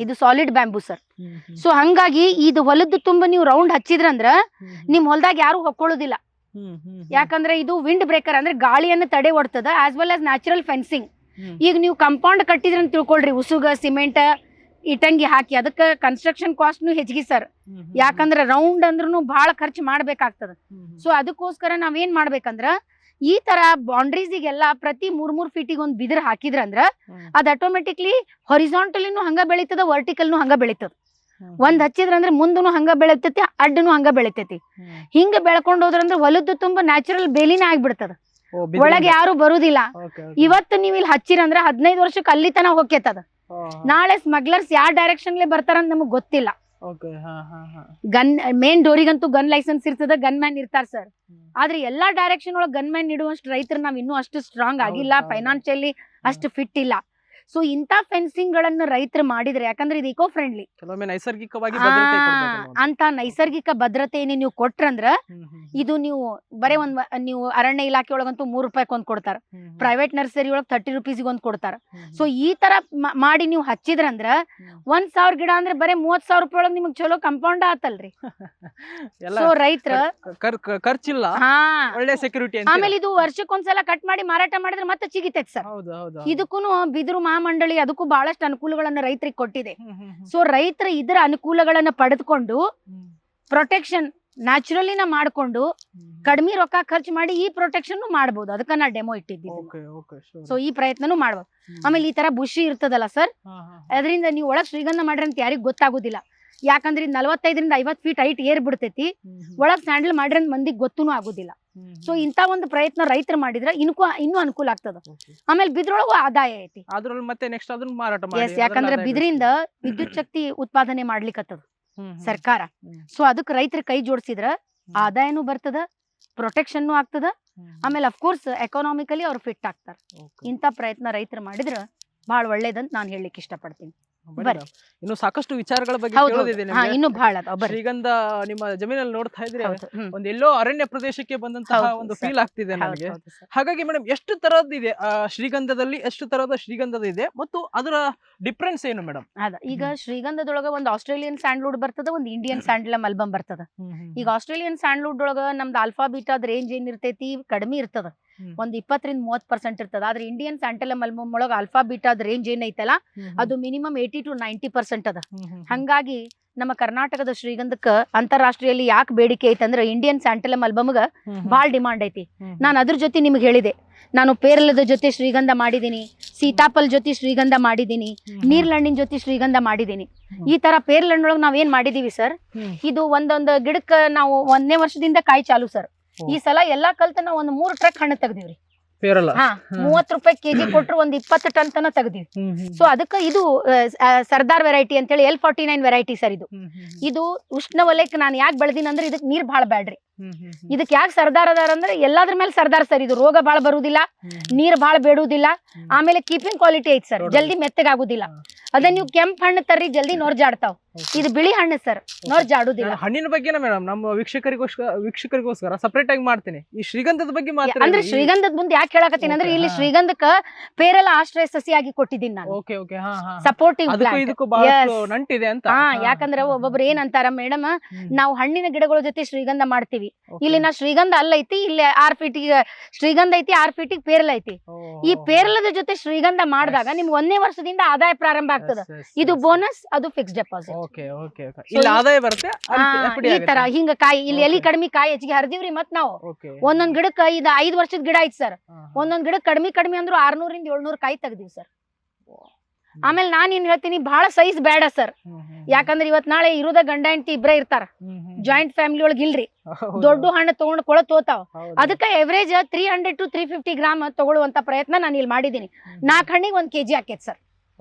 ಇದು ಸಾಲಿಡ್ ಬ್ಯಾಂಬೂ ಸರ್. ಸೊ ಹಂಗಾಗಿ ಇದು ಹೊಲದ ತುಂಬ ನೀವು ರೌಂಡ್ ಹಚ್ಚಿದ್ರಂದ್ರ ನಿಮ್ ಹೊಲದಾಗ ಯಾರು ಹೊಕ್ಕೊಳ್ಳೋದಿಲ್ಲ. ಯಾಕಂದ್ರೆ ಇದು ವಿಂಡ್ ಬ್ರೇಕರ್, ಅಂದ್ರೆ ಗಾಳಿಯನ್ನು ತಡೆ ಒಡ್ತದ, as well as natural fencing. ಈಗ ನೀವು ಕಂಪೌಂಡ್ ಕಟ್ಟಿದ್ರ ಅಂತ ತಿಳ್ಕೊಳ್ರಿ, ಉಸುಗ ಸಿಮೆಂಟ್ ಇಟಂಗಿ ಹಾಕಿ, ಅದಕ್ಕ ಕನ್ಸ್ಟ್ರಕ್ಷನ್ ಕಾಸ್ಟ್ನು ಹೆಚ್ಚಿಗೆ ಸರ್. ಯಾಕಂದ್ರೆ ರೌಂಡ್ ಅಂದ್ರೂ ಬಹಳ ಖರ್ಚು ಮಾಡ್ಬೇಕಾಗ್ತದ. ಸೊ ಅದಕ್ಕೋಸ್ಕರ ನಾವೇನ್ ಮಾಡ್ಬೇಕಂದ್ರ, ಈ ತರ ಬೌಂಡ್ರೀಸ್ಗೆಲ್ಲ ಪ್ರತಿ 3 ಫೀಟಿಗೆ ಒಂದು ಬಿದಿರು ಹಾಕಿದ್ರಂದ್ರ ಅದ್ ಆಟೋಮೆಟಿಕ್ಲಿ ಹೊರಿಸಾಂಟಲಿನೂ ಹಂಗ ಬೆಳಿತದ, ವರ್ಟಿಕಲ್ನು ಹಂಗ ಬೆಳಿತದ. ಒಂದ್ ಹಚ್ಚಿದ್ರಂದ್ರೆ ಮುಂದನು ಹಂಗ ಬೆಳಿತೈತಿ, ಅಡ್ಡನು ಹಂಗ ಬೆಳಿತೈತಿ. ಹಿಂಗ ಬೆಳ್ಕೊಂಡ್ ಹೋದ್ರಂದ್ರೆ ಹೊಲದ್ದು ತುಂಬಾ ನ್ಯಾಚುರಲ್ ಬೇಲಿನ ಆಗ್ಬಿಡ್ತದ, ಒಳಗೆ ಯಾರು ಬರುದಿಲ್ಲ. ಇವತ್ತು ನೀವ್ ಇಲ್ಲಿ ಹಚ್ಚಿರಂದ್ರ 15 ವರ್ಷಕ್ಕೆ ಅಲ್ಲಿ ತನ ಹೋಗ್ಯತದ. ನಾಳೆ ಸ್ಮಗ್ಲರ್ಸ್ ಯಾವ ಡೈರೆಕ್ಷನ್ ಬರ್ತಾರಂತ ನಮಗ್ ಗೊತ್ತಿಲ್ಲ. ಗನ್ ಮೇನ್ ಡೋರಿಗಂತೂ ಗನ್ ಲೈಸೆನ್ಸ್ ಇರ್ತದ, ಗನ್ ಮ್ಯಾನ್ ಇರ್ತಾರ ಸರ್. ಆದ್ರೆ ಎಲ್ಲಾ ಡೈರೆಕ್ಷನ್ ಒಳಗ್ ಗನ್ ಮ್ಯಾನ್ ಇಡುವಷ್ಟು ರೈತರು ನಾವ್ ಇನ್ನೂ ಅಷ್ಟು ಸ್ಟ್ರಾಂಗ್ ಆಗಿಲ್ಲ, ಫೈನಾನ್ಷಿಯಲಿ ಅಷ್ಟು ಫಿಟ್ ಇಲ್ಲ. ಸೊ ಇಂತ ಫೆನ್ಸಿಂಗ್ ಗಳನ್ನ ರೈತರು ಮಾಡಿದ್ರೆ, ಯಾಕಂದ್ರೆ ಇದು ಇಕೋ ಫ್ರೆಂಡ್ಲಿ, ಕೆಲವೊಮ್ಮೆ ನೈಸರ್ಗಿಕವಾಗಿ ಭದ್ರತೆ ಕೊಡ್ಬೇಕು ಅಂತ ನೈಸರ್ಗಿಕ ಭದ್ರತೆಯನ್ನು ನೀವು ಕೊಟ್ರಂದ್ರ ಇದು ನೀವು ಬರೇ ನೀವು ಅರಣ್ಯ ಇಲಾಖೆ ಒಳಗಂತೂ ₹3 ಒಂದ್ ಕೊಡ್ತಾರ, ಪ್ರೈವೇಟ್ ನರ್ಸರಿ ಒಳಗ್ ₹30 ಒಂದ್ ಕೊಡ್ತಾರ. ಸೊ ಈ ತರ ಮಾಡಿ ನೀವು ಹಚ್ಚಿದ್ರಂದ್ರ 1,000 ಗಿಡ ಅಂದ್ರೆ ಬರೇ ₹30,000 ಒಳಗ್ ನಿಮಗ್ ಚಲೋ ಕಂಪೌಂಡ್ ಆತಲ್ರಿ. ಸೊ ರೈತರ ಖರ್ಚಿಲ್ಲ, ಒಳ್ಳೆ ಸೆಕ್ಯೂರಿಟಿ. ಆಮೇಲೆ ಇದು ವರ್ಷಕ್ಕೊಂದ್ಸಲ ಕಟ್ ಮಾಡಿ ಮಾರಾಟ ಮಾಡಿದ್ರೆ ಮತ್ತೆ ಚಿಗಿತೈತಿ ಸರ್. ಇದಕ್ಕೂ ಬಿದಿರು ಮಹಾಮಂಡಳಿ ಅದಕ್ಕೂ ಬಹಳಷ್ಟು ಅನುಕೂಲಗಳನ್ನ ರೈತರಿಗೆ ಕೊಟ್ಟಿದೆ. ಸೊ ರೈತರ ಇದರ ಅನುಕೂಲಗಳನ್ನ ಪಡೆದುಕೊಂಡು ಪ್ರೊಟೆಕ್ಷನ್ ನ್ಯಾಚುರಲಿನ ಮಾಡ್ಕೊಂಡು ಕಡಿಮೆ ರೊಕ್ಕ ಖರ್ಚು ಮಾಡಿ ಈ ಪ್ರೊಟೆಕ್ಷನ್ ಮಾಡಬಹುದು. ಅದಕ್ಕ ನಾ ಡೆಮೋ ಇಟ್ಟಿದ್ದೀನಿ. ಸೊ ಈ ಪ್ರಯತ್ನನೂ ಮಾಡ್ಬೋದು. ಆಮೇಲೆ ಈ ತರ ಬುಷಿ ಇರ್ತದಲ್ಲ ಸರ್, ಅದರಿಂದ ನೀವು ಒಳಗ್ ಶ್ರೀಗಂಧ ಮಾಡ್ರಿ ಅಂತ ಯಾರಿಗ್ ಗೊತ್ತಾಗುದಿಲ್ಲ. ಯಾಕಂದ್ರೆ 45ರಿಂದ 50 ಫೀಟ್ ಹೈಟ್ ಏರ್ ಬಿಡ್ತೈತಿ, ಒಳಗ್ ಸ್ಯಾಂಡಲ್ ಮಾಡ್ರಿ ಅಂತ ಮಂದಿಗೆ ಗೊತ್ತೂ ಆಗುದಿಲ್ಲ. ಸೊ ಇಂತ ಒಂದು ಪ್ರಯತ್ನ ರೈತರು ಮಾಡಿದ್ರೆ ಇನ್ನೂ ಅನುಕೂಲ ಆಗ್ತದ. ಆಮೇಲೆ ಬಿದ್ರೊಳಗೂ ಆದಾಯ ಐತಿ, ಅದ್ರಲ್ಲಿ ಮತ್ತೆ ನೆಕ್ಸ್ಟ್ ಅದನ್ನ ಮಾರಾಟ ಮಾಡಿ. ಯಾಕಂದ್ರೆ ಬಿದ್ರಿಂದ ವಿದ್ಯುತ್ ಶಕ್ತಿ ಉತ್ಪಾದನೆ ಮಾಡ್ಲಿಕ್ಕತ್ತದ ಸರ್ಕಾರ. ಸೊ ಅದಕ್ಕೆ ರೈತರ ಕೈ ಜೋಡಿಸಿದ್ರ ಆದಾಯನೂ ಬರ್ತದ, ಪ್ರೊಟೆಕ್ಷನ್ ಆಗ್ತದ, ಆಮೇಲೆ ಅಫ್ಕೋರ್ಸ್ ಎಕಾನಾಮಿಕಲಿ ಅವ್ರು ಫಿಟ್ ಆಗ್ತಾರ. ಇಂತ ಪ್ರಯತ್ನ ರೈತರು ಮಾಡಿದ್ರ ಬಹಳ ಒಳ್ಳೇದಂತ ನಾನು ಹೇಳಲಿಕ್ಕೆ ಇಷ್ಟಪಡ್ತೀನಿ. ಇನ್ನು ಸಾಕಷ್ಟು ವಿಚಾರಗಳ ಬಗ್ಗೆ ಕೇಳೋದಿದೆ. ಇನ್ನು ಬಹಳ ಶ್ರೀಗಂಧ ನಿಮ್ಮ ಜಮೀನಲ್ಲಿ ನೋಡ್ತಾ ಇದ್ರೆ ಒಂದ್ ಎಲ್ಲೋ ಅರಣ್ಯ ಪ್ರದೇಶಕ್ಕೆ ಬಂದಂತಹ ಒಂದು ಫೀಲ್ ಆಗ್ತಿದೆ ನನಗೆ. ಹಾಗಾಗಿ ಮೇಡಮ್, ಎಷ್ಟು ತರದಿದೆ ಶ್ರೀಗಂಧದಲ್ಲಿ, ಎಷ್ಟು ತರದ ಶ್ರೀಗಂಧದ ಇದೆ ಮತ್ತು ಅದರ ಡಿಫ್ರೆನ್ಸ್ ಏನು ಮೇಡಮ್? ಅದ ಈಗ ಶ್ರೀಗಂಧದೊಳಗ ಒಂದು ಆಸ್ಟ್ರೇಲಿಯನ್ ಸ್ಯಾಂಡ್ಲ್ವುಡ್ ಬರ್ತದ, ಒಂದು ಇಂಡಿಯನ್ ಸ್ಯಾಂಡಲಮ್ ಆಲ್ಬಮ್ ಬರ್ತದ. ಈಗ ಆಸ್ಟ್ರೇಲಿಯನ್ ಸ್ಯಾಂಡ್ಲ್ವುಡ್ ಒಳಗ ನಮ್ದು ಆಲ್ಫಾ ಬೀಟಾದ ರೇಂಜ್ ಏನಿರ್ತೈತಿ ಕಡಿಮೆ ಇರ್ತದ, ಒಂದು 20ರಿಂದ 30% ಇರ್ತದ. ಆದ್ರೆ ಇಂಡಿಯನ್ ಸ್ಯಾಂಟಲಮ್ ಆಲ್ಬಮ್ ಒಳಗ ಆಲ್ಫಾ ಬೀಟಾದ ರೇಂಜ್ ಏನೈತಲ್ಲ ಅದು ಮಿನಿಮಮ್ 80 to 90% ಅದ. ಹಂಗಾಗಿ ನಮ್ಮ ಕರ್ನಾಟಕದ ಶ್ರೀಗಂಧಕ್ಕ ಅಂತಾರಾಷ್ಟ್ರೀಯಲ್ಲಿ ಯಾಕೆ ಬೇಡಿಕೆ ಐತಂದ್ರೆ ಇಂಡಿಯನ್ ಸ್ಯಾಂಟಲಮ್ ಆಲ್ಬಮ್ಗ ಬಾಳ್ ಡಿಮಾಂಡ್ ಐತಿ. ನಾನು ಅದ್ರ ಜೊತೆ ನಿಮ್ಗೆ ಹೇಳಿದೆ, ನಾನು ಪೇರಲದ ಜೊತೆ ಶ್ರೀಗಂಧ ಮಾಡಿದೀನಿ, ಸೀತಾಫಲ್ ಜೊತೆ ಶ್ರೀಗಂಧ ಮಾಡಿದೀನಿ, ನೀರ್ಲಣ್ಣಿನ ಜೊತೆ ಶ್ರೀಗಂಧ ಮಾಡಿದೀನಿ. ಈ ತರ ಪೇರ್ಲಣ್ಣೊಳಗೆ ನಾವ್ ಏನ್ ಮಾಡಿದೀವಿ ಸರ್, ಇದು ಒಂದೊಂದು ಗಿಡಕ್ಕ ನಾವು 1ನೇ ವರ್ಷದಿಂದ ಕಾಯಿ ಚಾಲು ಸರ್. ಈ ಸಲ ಎಲ್ಲಾ ಕಲ್ತ ನಾವು ಒಂದು 3 ಟ್ರಕ್ ಹಣ್ಣು ತೆಗ್ದಿವ್ರಿ. ₹30 ಕೆಜಿ ಕೊಟ್ರು ಒಂದ್ 20 ಟನ್ ತನ ತೆಗ್ದಿವಿ. ಸೊ ಅದಕ್ಕ ಇದು ಸರ್ದಾರ್ ವೆರೈಟಿ ಅಂತೇಳಿ L49 ವೆರೈಟಿ ಸರ್. ಇದು ಉಷ್ಣವಲಯಕ್ಕೆ ನಾನು ಯಾಕೆ ಬೆಳೆದಿನ ಅಂದ್ರೆ ಇದಕ್ ನೀರ್ ಬಾಳ ಬ್ಯಾಡ್ರಿ. ಇದಕ್ ಯಾಕೆ ಸರ್ದಾರ್ ಅದಾರ ಅಂದ್ರೆ ಎಲ್ಲಾದ್ರ ಮೇಲೆ ಸರ್ದಾರ್ ಸರ್. ಇದು ರೋಗ ಬಾಳ ಬರುದಿಲ್ಲ, ನೀರ್ ಬಾಳ ಬೇಡುದಿಲ್ಲ, ಆಮೇಲೆ ಕೀಪಿಂಗ್ ಕ್ವಾಲಿಟಿ ಐತಿ ಸರ್, ಜಲ್ದಿ ಮೆತ್ತಗಾಗುದಿಲ್ಲ. ಅದ ನೀವು ಕೆಂಪ್ ಹಣ್ಣು ತರ್ರಿ ಜಲ್ದಿ ನೋರ್ಜಾಡ್ತಾವ್. ಇದು ಬಿಳಿ ಹಣ್ಣು ಸರ್, ನೋರ್ಜಾಡುದಿಲ್ಲ. ಹಣ್ಣಿನ ಬಗ್ಗೆ ಮೇಡಮ್ ನಮ್ಮ ವೀಕ್ಷಕರಿಗೋಸ್ಕರ ಸಪರೇಟ್ ಆಗಿ ಮಾಡ್ತೀನಿ. ಈ ಶ್ರೀಗಂಧದ ಬಗ್ಗೆ ಅಂದ್ರೆ ಶ್ರೀಗಂಧದ ಮುಂದೆ ಯಾಕೆ ಹೇಳಕತ್ತೀನಿ ಅಂದ್ರೆ ಇಲ್ಲಿ ಶ್ರೀಗಂಧಕ್ಕ ಪೇರಲ ಆಶ್ರಯ ಸಸಿಯಾಗಿ ಕೊಟ್ಟಿದ್ದೀನಿ ನಾನು, ಸಪೋರ್ಟಿವ್ ನಂಟಿದೆ ಅಂತ. ಯಾಕಂದ್ರೆ ಒಬ್ಬೊಬ್ರು ಏನಂತಾರ, ಮೇಡಮ್ ನಾವು ಹಣ್ಣಿನ ಗಿಡಗಳ ಜೊತೆ ಶ್ರೀಗಂಧ ಮಾಡ್ತೀವಿ, ಇಲ್ಲಿ ನಾ ಶ್ರೀಗಂಧ ಅಲ್ಲ ಐತಿ, ಇಲ್ಲಿ 6 ಫೀಟಿಗೆ ಶ್ರೀಗಂಧ ಐತಿ, 6 ಫೀಟಿಗೆ ಪೇರಲ ಐತಿ. ಈ ಪೇರಲದ ಜೊತೆ ಶ್ರೀಗಂಧ ಮಾಡಿದಾಗ ನಿಮ್ಗೆ 1ನೇ ವರ್ಷದಿಂದ ಆದಾಯ ಪ್ರಾರಂಭ ಆಗ್ತದ. ಇದು ಬೋನಸ್, ಅದು ಫಿಕ್ಸ್ ಡೆಪಾಸಿಟ್. ಈ ತರ ಹಿಂಗ ಕಾಯಿ ಇಲ್ಲಿ ಎಲ್ಲಿ ಕಡಿಮೆ ಕಾಯಿ ಹೆಚ್ಚಿಗೆ ಹರಿದಿವ್ರಿ. ಮತ್ ನಾವು ಒಂದೊಂದ್ ಗಿಡಕ್ಕ ಇದು 5 ವರ್ಷದ ಗಿಡ ಐತಿ ಸರ್. ಒಂದೊಂದ್ ಗಿಡ ಕಡಿಮೆ ಅಂದ್ರು 600ರಿಂದ 700 ಕಾಯಿ ತೆಗ್ದಿವಿ ಸರ್. ಆಮೇಲೆ ನಾನ್ ಏನ್ ಹೇಳ್ತೀನಿ, ಬಹಳ ಸೈಜ್ ಬೇಡ ಸರ್. ಯಾಕಂದ್ರೆ ಇವತ್ ನಾಳೆ ಇರೋದ ಗಂಡ ಹೆಂಡತಿ ಇಬ್ರೇ ಇರ್ತಾರ, ಜಾಯಿಂಟ್ ಫ್ಯಾಮಿಲಿ ಒಳಗ್ ಇಲ್ರಿ. ದೊಡ್ಡ ಹಣ್ಣು ತಗೊಂಡ್ ಕೊಳತ್ ಹೋತಾವ. ಅದಕ್ಕ ಎವರೇಜ್ 300 to 350 ಗ್ರಾಮ್ ತಗೊಳ್ಳುವಂತ ಪ್ರಯತ್ನ ನಾನು ಇಲ್ಲಿ ಮಾಡಿದೀನಿ. 4 ಹಣ್ಣಿಗೆ 1 ಕೆಜಿ ಹಾಕೈತಿ ಸರ್.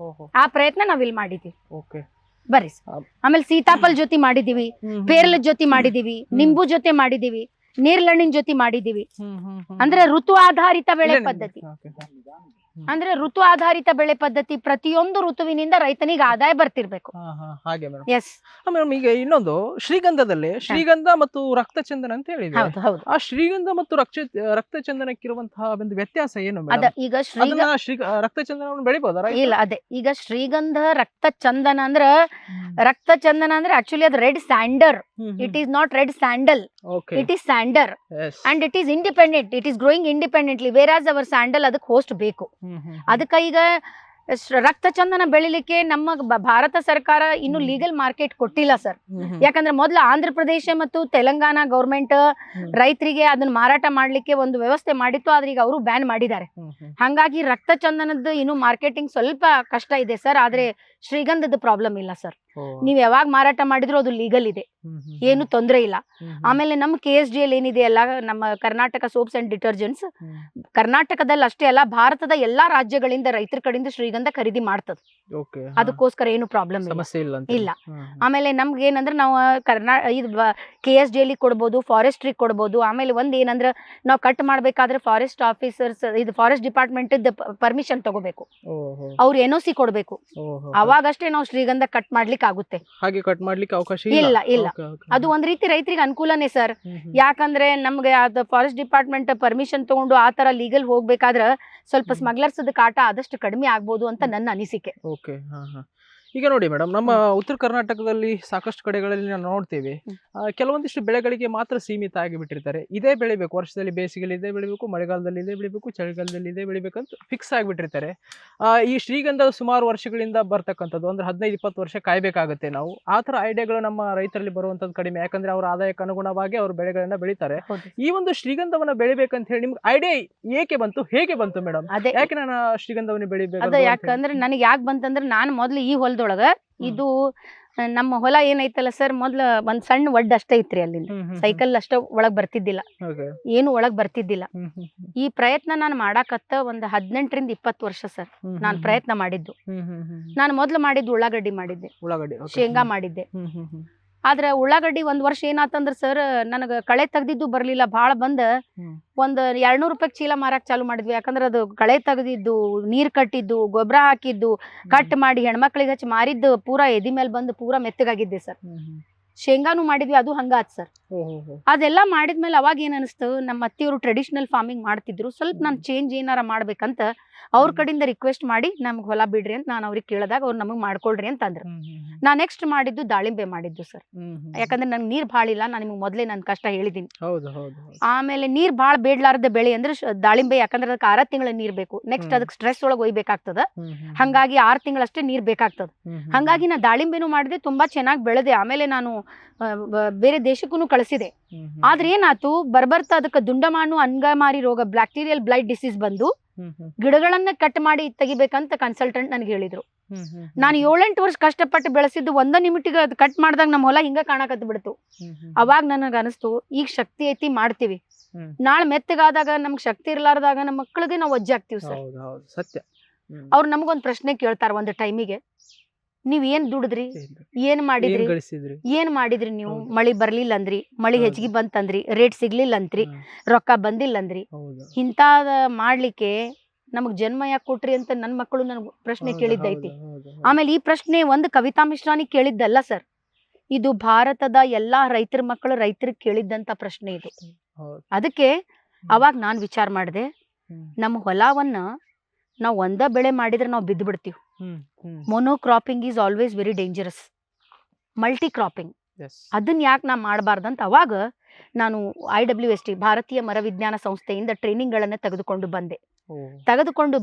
ಆ ಪ್ರಯತ್ನ ನಾವ್ ಇಲ್ಲಿ ಮಾಡಿದೀವಿ. ಬರ್ರಿ ಸರ್. ಆಮೇಲೆ ಸೀತಾಫಲ್ ಜೊತೆ ಮಾಡಿದೀವಿ, ಪೇರಲದ ಜೊತೆ ಮಾಡಿದೀವಿ, ನಿಂಬು ಜೊತೆ ಮಾಡಿದೀವಿ, ನೀರ್ಲಣ್ಣಿನ ಜೊತೆ ಮಾಡಿದೀವಿ. ಅಂದ್ರೆ ಋತು ಆಧಾರಿತ ಬೆಳೆ ಪದ್ಧತಿ. ಅಂದ್ರೆ ಋತು ಆಧಾರಿತ ಬೆಳೆ ಪದ್ಧತಿ, ಪ್ರತಿಯೊಂದು ಋತುವಿನಿಂದ ರೈತನಿಗೆ ಆದಾಯ ಬರ್ತಿರ್ಬೇಕು. ಎಸ್ ಮೇಡಮ್, ಈಗ ಇನ್ನೊಂದು ಶ್ರೀಗಂಧದಲ್ಲಿ ಶ್ರೀಗಂಧ ಮತ್ತು ರಕ್ತಚಂದನ ಅಂತ ಹೇಳಿದ್ರೆ, ಆ ಶ್ರೀಗಂಧ ಮತ್ತು ರಕ್ತಚಂದನಕ್ಕಿರುವಂತಹ ಒಂದು ವ್ಯತ್ಯಾಸ ಏನು? ಈಗ ರಕ್ತಚಂದನವನ್ನು ಬೆಳಿಬಹುದಾ? ಇಲ್ಲ, ಅದೇ ಈಗ ಶ್ರೀಗಂಧ ರಕ್ತಚಂದನ ಅಂದ್ರೆ ಆಕ್ಚುಲಿ ಅದು red sander. It is not red sandal, it is sander and it is independent. It is growing independently, whereas our sandal ಅದಕ್ಕೆ ಹೋಸ್ಟ್ ಬೇಕು. ಅದಕ್ಕ ಈಗ ರಕ್ತಚಂದನ ಬೆಳಿಲಿಕ್ಕೆ ನಮ್ಮ ಭಾರತ ಸರ್ಕಾರ ಇನ್ನು ಲೀಗಲ್ ಮಾರ್ಕೆಟ್ ಕೊಟ್ಟಿಲ್ಲ ಸರ್. ಯಾಕಂದ್ರೆ ಮೊದ್ಲು ಆಂಧ್ರ ಪ್ರದೇಶ ಮತ್ತು ತೆಲಂಗಾಣ ಗೌರ್ಮೆಂಟ್ ರೈತರಿಗೆ ಅದನ್ನ ಮಾರಾಟ ಮಾಡ್ಲಿಕ್ಕೆ ಒಂದು ವ್ಯವಸ್ಥೆ ಮಾಡಿತ್ತು, ಆದ್ರೆ ಈಗ ಅವರು ಬ್ಯಾನ್ ಮಾಡಿದ್ದಾರೆ. ಹಂಗಾಗಿ ರಕ್ತಚಂದನದ್ದು ಇನ್ನು ಮಾರ್ಕೆಟಿಂಗ್ ಸ್ವಲ್ಪ ಕಷ್ಟ ಇದೆ ಸರ್. ಆದ್ರೆ ಶ್ರೀಗಂಧದ ಪ್ರಾಬ್ಲಮ್ ಇಲ್ಲ ಸರ್. ನೀವ್ ಯಾವಾಗ ಮಾರಾಟ ಮಾಡಿದ್ರು ಅದು ಲೀಗಲ್ ಇದೆ, ಏನು ತೊಂದರೆ ಇಲ್ಲ. ಆಮೇಲೆ ನಮ್ಮ KSG ಅಲ್ಲಿ ಏನಿದೆ ಅಲ್ಲ, ನಮ್ಮ ಕರ್ನಾಟಕ ಸೋಪ್ಸ್ ಅಂಡ್ ಡಿಟರ್ಜೆಂಟ್ಸ್ ಕರ್ನಾಟಕದಲ್ಲಿ ಅಷ್ಟೇ ಅಲ್ಲ ಭಾರತದ ಎಲ್ಲಾ ರಾಜ್ಯಗಳಿಂದ ರೈತರ ಕಡೆಯಿಂದ ಶ್ರೀಗಂಧ ಖರೀದಿ ಮಾಡ್ತದ. ಅದಕ್ಕೋಸ್ಕರ ಏನು ಪ್ರಾಬ್ಲಮ್ ಇಲ್ಲ. ಆಮೇಲೆ ನಮ್ಗೆ ಏನಂದ್ರೆ ನಾವು ಇದು KSG ಅಲ್ಲಿ ಕೊಡ್ಬೋದು, ಫಾರೆಸ್ಟ್ರಿ ಕೊಡ್ಬೋದು. ಆಮೇಲೆ ಒಂದ್ ಏನಂದ್ರೆ ನಾವು ಕಟ್ ಮಾಡ್ಬೇಕಾದ್ರೆ ಫಾರೆಸ್ಟ್ ಆಫೀಸರ್ಸ್ ಇದು ಫಾರೆಸ್ಟ್ ಡಿಪಾರ್ಟ್ಮೆಂಟ್ ಪರ್ಮಿಷನ್ ತಗೋಬೇಕು, ಅವ್ರು NOC ಕೊಡ್ಬೇಕು, ಅವಾಗಷ್ಟೇ ನಾವು ಶ್ರೀಗಂಧ ಕಟ್ ಮಾಡ್ಲಿಕ್ಕೆ ಆಗುತ್ತೆ. ಹಾಗೆ ಕಟ್ ಮಾಡ್ಲಿಕ್ಕೆ ಅವಕಾಶ ಇಲ್ಲ. ಅದು ಒಂದ್ ರೀತಿ ರೈತರಿಗೆ ಅನುಕೂಲನೇ ಸರ್. ಯಾಕಂದ್ರೆ ನಮ್ಗೆ ಅದು ಫಾರೆಸ್ಟ್ ಡಿಪಾರ್ಟ್ಮೆಂಟ್ ಪರ್ಮಿಷನ್ ತಗೊಂಡು ಆ ತರ ಲೀಗಲ್ ಹೋಗ್ಬೇಕಾದ್ರೆ ಸ್ವಲ್ಪ ಸ್ಮಗ್ಲರ್ಸ್ ಕಾಟ ಆದಷ್ಟು ಕಡಿಮೆ ಆಗ್ಬೋದು ಅಂತ ನನ್ನ ಅನಿಸಿಕೆ. ಈಗ ನೋಡಿ ಮೇಡಮ್, ನಮ್ಮ ಉತ್ತರ ಕರ್ನಾಟಕದಲ್ಲಿ ಸಾಕಷ್ಟು ಕಡೆಗಳಲ್ಲಿ ನಾವು ನೋಡ್ತೇವೆ, ಕೆಲವೊಂದಿಷ್ಟು ಬೆಳೆಗಳಿಗೆ ಮಾತ್ರ ಸೀಮಿತ ಆಗಿ ಬಿಟ್ಟಿರ್ತಾರೆ. ಇದೇ ಬೆಳಿಬೇಕು, ವರ್ಷದಲ್ಲಿ ಬೇಸಿಗೆಯಲ್ಲಿ ಇದೇ ಬೆಳಿಬೇಕು, ಮಳೆಗಾಲದಲ್ಲಿ ಇದೇ ಬೆಳಿಬೇಕು, ಚಳಿಗಾಲದಲ್ಲಿ ಇದೇ ಬೆಳಿಬೇಕಂತ ಫಿಕ್ಸ್ ಆಗಿಬಿಟ್ಟಿರ್ತಾರೆ. ಈ ಶ್ರೀಗಂಧ ಸುಮಾರು ವರ್ಷಗಳಿಂದ ಬರ್ತಕ್ಕಂಥದ್ದು, ಅಂದ್ರೆ 15-20 ವರ್ಷ ಕಾಯ್ಬೇಕಾಗುತ್ತೆ ನಾವು. ಆ ಥರ ಐಡಿಯಾಗಳು ನಮ್ಮ ರೈತರಲ್ಲಿ ಬರುವಂಥದ್ದು ಕಡಿಮೆ, ಯಾಕಂದ್ರೆ ಅವರ ಆದಾಯಕ್ಕೆ ಅನುಗುಣವಾಗಿ ಅವರು ಬೆಳೆಗಳನ್ನ ಬೆಳಿತಾರೆ. ಈ ಒಂದು ಶ್ರೀಗಂಧವನ್ನ ಬೆಳಿಬೇಕಂತ ಹೇಳಿ ನಿಮ್ಗೆ ಐಡಿಯಾ ಏಕೆ ಬಂತು, ಹೇಗೆ ಬಂತು ಮೇಡಮ್? ಯಾಕೆ ನಾನು ಶ್ರೀಗಂಧವನ್ನ ಬೆಳಿಬೇಕು? ಯಾಕಂದ್ರೆ ನನಗೆ ಯಾಕೆ ಬಂತಂದ್ರೆ ನಾನು ಮೊದ್ಲು ಈ ಹೊಲದೊಳಗ ಇದು ನಮ್ಮ ಹೊಲ ಏನೈತಲ್ಲ ಸರ್, ಮೊದ್ಲ ಒಂದ್ ಸಣ್ಣ ಒಡ್ಡ ಅಷ್ಟೇ ಐತ್ರಿ, ಅಲ್ಲಿಂದ ಸೈಕಲ್ ಅಷ್ಟ ಒಳಗ್ ಬರ್ತಿದ್ದಿಲ್ಲ, ಏನು ಒಳಗ್ ಬರ್ತಿದ್ದಿಲ್ಲ. ಈ ಪ್ರಯತ್ನ ನಾನು ಮಾಡಾಕತ್ತ ಒಂದ್ 18-20 ವರ್ಷ ಸರ್ ನಾನ್ ಪ್ರಯತ್ನ ಮಾಡಿದ್ದು. ನಾನು ಮೊದ್ಲು ಮಾಡಿದ್ದು ಉಳ್ಳಾಗಡ್ಡಿ ಮಾಡಿದ್ದೆ, ಶೇಂಗಾ ಮಾಡಿದ್ದೆ. ಆದ್ರೆ ಉಳ್ಳಾಗಡ್ಡಿ ಒಂದ್ ವರ್ಷ ಏನಾತಂದ್ರ ಸರ್, ನನಗ ಕಳೆ ತೆಗ್ದಿದ್ದು ಬರ್ಲಿಲ್ಲ, ಭಾಳ ಬಂದ ಒಂದ್ 200 ರೂಪಾಯಿ ಚೀಲ ಮಾರಾಕ್ ಚಾಲು ಮಾಡಿದ್ವಿ. ಯಾಕಂದ್ರೆ ಅದು ಕಳೆ ತೆಗ್ದಿದ್ದು, ನೀರ್ ಕಟ್ಟಿದ್ದು, ಗೊಬ್ಬರ ಹಾಕಿದ್ದು, ಕಟ್ ಮಾಡಿ ಹೆಣ್ಮಕ್ಳಿಗೆ ಹಚ್ಚಿ ಮಾರಿದ್ದು ಪೂರಾ ಎದಿ ಮೇಲೆ ಬಂದು ಪೂರಾ ಮೆತ್ತಗಾಗಿದ್ದೆ ಸರ್. ಶೇಂಗಾನು ಮಾಡಿದ್ವಿ, ಅದು ಹಂಗಾತ್ ಸರ್. ಅದೆಲ್ಲ ಮಾಡಿದ್ಮೇಲೆ ಅವಾಗ ಏನ್ ಅನಿಸ್ತು, ನಮ್ಮ ಅತ್ತಿಯವರು ಟ್ರೆಡಿಷನಲ್ ಫಾರ್ಮಿಂಗ್ ಮಾಡ್ತಿದ್ರು, ಸ್ವಲ್ಪ ನಾನು ಚೇಂಜ್ ಏನಾರ ಮಾಡ್ಬೇಕಂತ ಅವ್ರ ಕಡೆಯಿಂದ ರಿಕ್ವೆಸ್ಟ್ ಮಾಡಿ ನಮ್ಗೆ ಹೊಲ ಬಿಡ್ರಿ ಅಂತ ನಾನು ಅವ್ರಿಗೆ ಕೇಳಿದಾಗ ಅವ್ರು ನಮಗ್ ಮಾಡ್ಕೊಳ್ರಿ ಅಂತ ಅಂದ್ರು. ನಾ ನೆಕ್ಸ್ಟ್ ಮಾಡಿದ್ದು ದಾಳಿಂಬೆ ಮಾಡಿದ್ದು ಸರ್. ಯಾಕಂದ್ರೆ ನಂಗೆ ನೀರ್ ಭಾಳ ಇಲ್ಲ, ನಾನು ನಿಮ್ಗೆ ಮೊದ್ಲೇ ನನ್ ಕಷ್ಟ ಹೇಳಿದೀನಿ. ಆಮೇಲೆ ನೀರ್ ಭಾಳ ಬೇಡ್ಲಾರ್ದ ಬೆಳೆ ಅಂದ್ರೆ ದಾಳಿಂಬೆ, ಯಾಕಂದ್ರೆ ಅದಕ್ಕೆ 6 ತಿಂಗಳ ನೀರ್ ಬೇಕು. ನೆಕ್ಸ್ಟ್ ಅದಕ್ಕೆ ಸ್ಟ್ರೆಸ್ ಒಳಗೆ ಒಯ್ಬೇಕಾಗ್ತದ, ಹಂಗಾಗಿ 6 ತಿಂಗಳಷ್ಟೇ ನೀರ್ ಬೇಕಾಗ್ತದ. ಹಂಗಾಗಿ ನಾ ದಾಳಿಂಬೆನೂ ಮಾಡಿದೆ, ತುಂಬಾ ಚೆನ್ನಾಗಿ ಬೆಳೆದೆ. ಆಮೇಲೆ ನಾನು ಬೇರೆ ದೇಶಕ್ಕೂ ಕಳಿಸಿದೆ. ಆದ್ರೆ ಏನಾಯ್ತು, ಬರ್ಬರ್ತಾ ಅದಕ್ಕೆ ದುಂಡಮಾನು ಅಂಗಮಾರಿ ರೋಗ, ಬ್ಯಾಕ್ಟೀರಿಯಲ್ ಬ್ಲೈಟ್ ಡಿಸೀಸ್ ಬಂದು ಗಿಡಗಳನ್ನ ಕಟ್ ಮಾಡಿ ತೆಗಿಬೇಕಂತ ಕನ್ಸಲ್ಟೆಂಟ್ ನನಗೆ ಹೇಳಿದ್ರು. ನಾನು 7-8 ವರ್ಷ ಕಷ್ಟಪಟ್ಟು ಬೆಳೆಸಿದ್ದು 1 ನಿಮಿಟಿಗೆ ಅದು ಕಟ್ ಮಾಡಿದಾಗ ನಮ್ಮ ಹೊಲ ಹಿಂಗ ಕಾಣಕತ್ ಬಿಡ್ತು. ಅವಾಗ ನನಗ ಅನಿಸ್ತು, ಈಗ ಶಕ್ತಿ ಐತಿ ಮಾಡ್ತೀವಿ, ನಾಳೆ ಮೆತ್ತಗಾದಾಗ ನಮ್ಗೆ ಶಕ್ತಿ ಇರ್ಲಾರ್ದಾಗ ನಮ್ಮ ಮಕ್ಕಳಿಗೆ ನಾವು ಒಜ್ಜೆ ಆಗ್ತೀವಿ ಸರ್. ಸತ್ಯ. ಅವ್ರು ನಮಗೊಂದ್ ಪ್ರಶ್ನೆ ಕೇಳ್ತಾರ ಒಂದು ಟೈಮಿಗೆ, ನೀವ್ ಏನ್ ದುಡಿದ್ರಿ, ಏನ್ ಮಾಡಿದ್ರಿ ನೀವು? ಮಳಿ ಬರ್ಲಿಲ್ಲ ಅಂದ್ರಿ, ಮಳಿ ಹೆಚ್ಚಿಗೆ ಬಂತಂದ್ರಿ, ರೇಟ್ ಸಿಗ್ಲಿಲ್ಲ ಅಂತ್ರಿ, ರೊಕ್ಕ ಬಂದಿಲ್ಲ ಅಂದ್ರಿ, ಇಂತಾದ ಮಾಡ್ಲಿಕ್ಕೆ ನಮಗ್ ಜನ್ಮ ಯಾಕೆ ಕೊಟ್ರಿ ಅಂತ ನನ್ ಮಕ್ಕಳು ನನ್ಗೆ ಪ್ರಶ್ನೆ ಕೇಳಿದ್ದೈತಿ. ಆಮೇಲೆ ಈ ಪ್ರಶ್ನೆ ಒಂದು ಕವಿತಾ ಮಿಶ್ರಾನಿ ಕೇಳಿದ್ದಲ್ಲ ಸರ್, ಇದು ಭಾರತದ ಎಲ್ಲಾ ರೈತರ ಮಕ್ಕಳು ರೈತರಿಗೆ ಕೇಳಿದ್ದಂತ ಪ್ರಶ್ನೆ ಇದು. ಅದಕ್ಕೆ ಅವಾಗ ನಾನ್ ವಿಚಾರ ಮಾಡಿದೆ, ನಮ್ಮ ಹೊಲವನ್ನ ನಾವು ಒಂದ ಬೆಳೆ ಮಾಡಿದ್ರೆ ನಾವು ಬಿದ್ದು ಬಿಡ್ತೀವಿ. Monocropping is always very dangerous. Multi cropping ಅದನ್ನ ಯಾಕೆ ನಾ ಮಾಡಬಾರ್ದಂತ ಅವಾಗ ನಾನು IWST ಭಾರತೀಯ ಮರ ವಿಜ್ಞಾನ ಸಂಸ್ಥೆಯಿಂದ ಟ್ರೈನಿಂಗ್ ಗಳನ್ನ ತೆಗೆದುಕೊಂಡು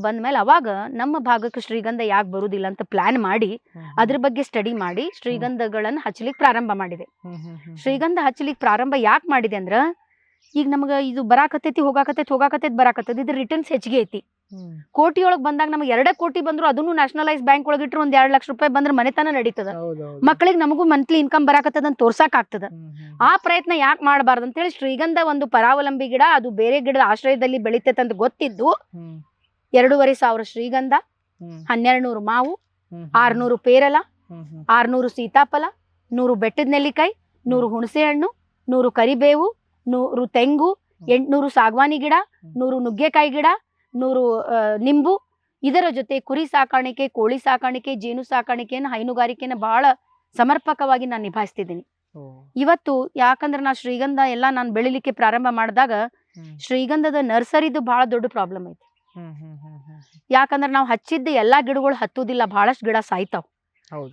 ಬಂದ್ಮೇಲೆ ಅವಾಗ ನಮ್ಮ ಭಾಗಕ್ಕೆ ಶ್ರೀಗಂಧ ಯಾಕೆ ಬರುದಿಲ್ಲ ಅಂತ ಪ್ಲಾನ್ ಮಾಡಿ ಅದ್ರ ಬಗ್ಗೆ ಸ್ಟಡಿ ಮಾಡಿ ಶ್ರೀಗಂಧಗಳನ್ನ ಹಚ್ಚಲಿಕ್ಕೆ ಪ್ರಾರಂಭ ಮಾಡಿದೆ. ಶ್ರೀಗಂಧ ಹಚ್ಚಲಿಕ್ಕೆ ಪ್ರಾರಂಭ ಯಾಕೆ ಮಾಡಿದೆ ಅಂದ್ರ, ಈಗ ನಮಗ ಇದು ಬರಾಕತ್ತೈತಿ ಹೋಗಾಕತ್ತೈತಿ ಬರಾಕತ್ತೈತಿ, ಇದ್ರ ರಿಟರ್ನ್ಸ್ ಹೆಚ್ಚಿಗೆ ಐತಿ. ಕೋಟಿಯೊಳಗ್ ಬಂದಾಗ ನಮಗೆ 2 ಕೋಟಿ ಬಂದ್ರು ಅದನ್ನು ನ್ಯಾಷನಲೈಸ್ ಬ್ಯಾಂಕ್ ಒಳಗೆ ಇಟ್ರು ಒಂದ್ 2 ಲಕ್ಷ ರೂಪಾಯಿ ಬಂದ್ರೆ ಮನೆತನ ನಡೀತದ, ಮಕ್ಕಳಿಗೆ ನಮಗೂ ಮಂತ್ಲಿ ಇನ್ಕಮ್ ಬರಾಕತ್ತದ ಅಂತ ತೋರ್ಸಾಕ್ ಆಗ್ತದ. ಆ ಪ್ರಯತ್ನ ಯಾಕೆ ಮಾಡಬಾರ್ದು ಅಂತ ಹೇಳಿ ಶ್ರೀಗಂಧ ಒಂದು ಪರಾವಲಂಬಿ ಗಿಡ, ಅದು ಬೇರೆ ಗಿಡದ ಆಶ್ರಯದಲ್ಲಿ ಬೆಳಿತೈತೆ ಅಂತ ಗೊತ್ತಿದ್ದು 2500 ಶ್ರೀಗಂಧ, 1200 ಮಾವು, 600 ಪೇರಲ, 600 ಸೀತಾಫಲ, 100 ಬೆಟ್ಟದ ನೆಲ್ಲಿಕಾಯಿ, 100 ಹುಣಸೆ ಹಣ್ಣು, 100 ಕರಿಬೇವು, 100 ತೆಂಗು, 800 ಸಾಗವಾನಿ ಗಿಡ, 100 ನುಗ್ಗೆಕಾಯಿ ಗಿಡ, 100 ನಿಂಬು. ಇದರ ಜೊತೆ ಕುರಿ ಸಾಕಾಣಿಕೆ, ಕೋಳಿ ಸಾಕಾಣಿಕೆ, ಜೇನು ಸಾಕಾಣಿಕೆಯನ್ನು, ಹೈನುಗಾರಿಕೆಯನ್ನು ಬಹಳ ಸಮರ್ಪಕವಾಗಿ ನಾನು ನಿಭಾಯಿಸ್ತಿದ್ದೀನಿ ಇವತ್ತು. ಯಾಕಂದ್ರೆ ನಾ ಶ್ರೀಗಂಧ ಎಲ್ಲ ನಾನು ಬೆಳಿಲಿಕ್ಕೆ ಪ್ರಾರಂಭ ಮಾಡಿದಾಗ ಶ್ರೀಗಂಧದ ನರ್ಸರಿದು ಬಹಳ ದೊಡ್ಡ ಪ್ರಾಬ್ಲಮ್ ಐತಿ. ಯಾಕಂದ್ರೆ ನಾವು ಹಚ್ಚಿದ್ದ ಎಲ್ಲಾ ಗಿಡಗಳು ಹತ್ತುದಿಲ್ಲ, ಬಹಳಷ್ಟು ಗಿಡ ಸಾಯ್ತಾವ್.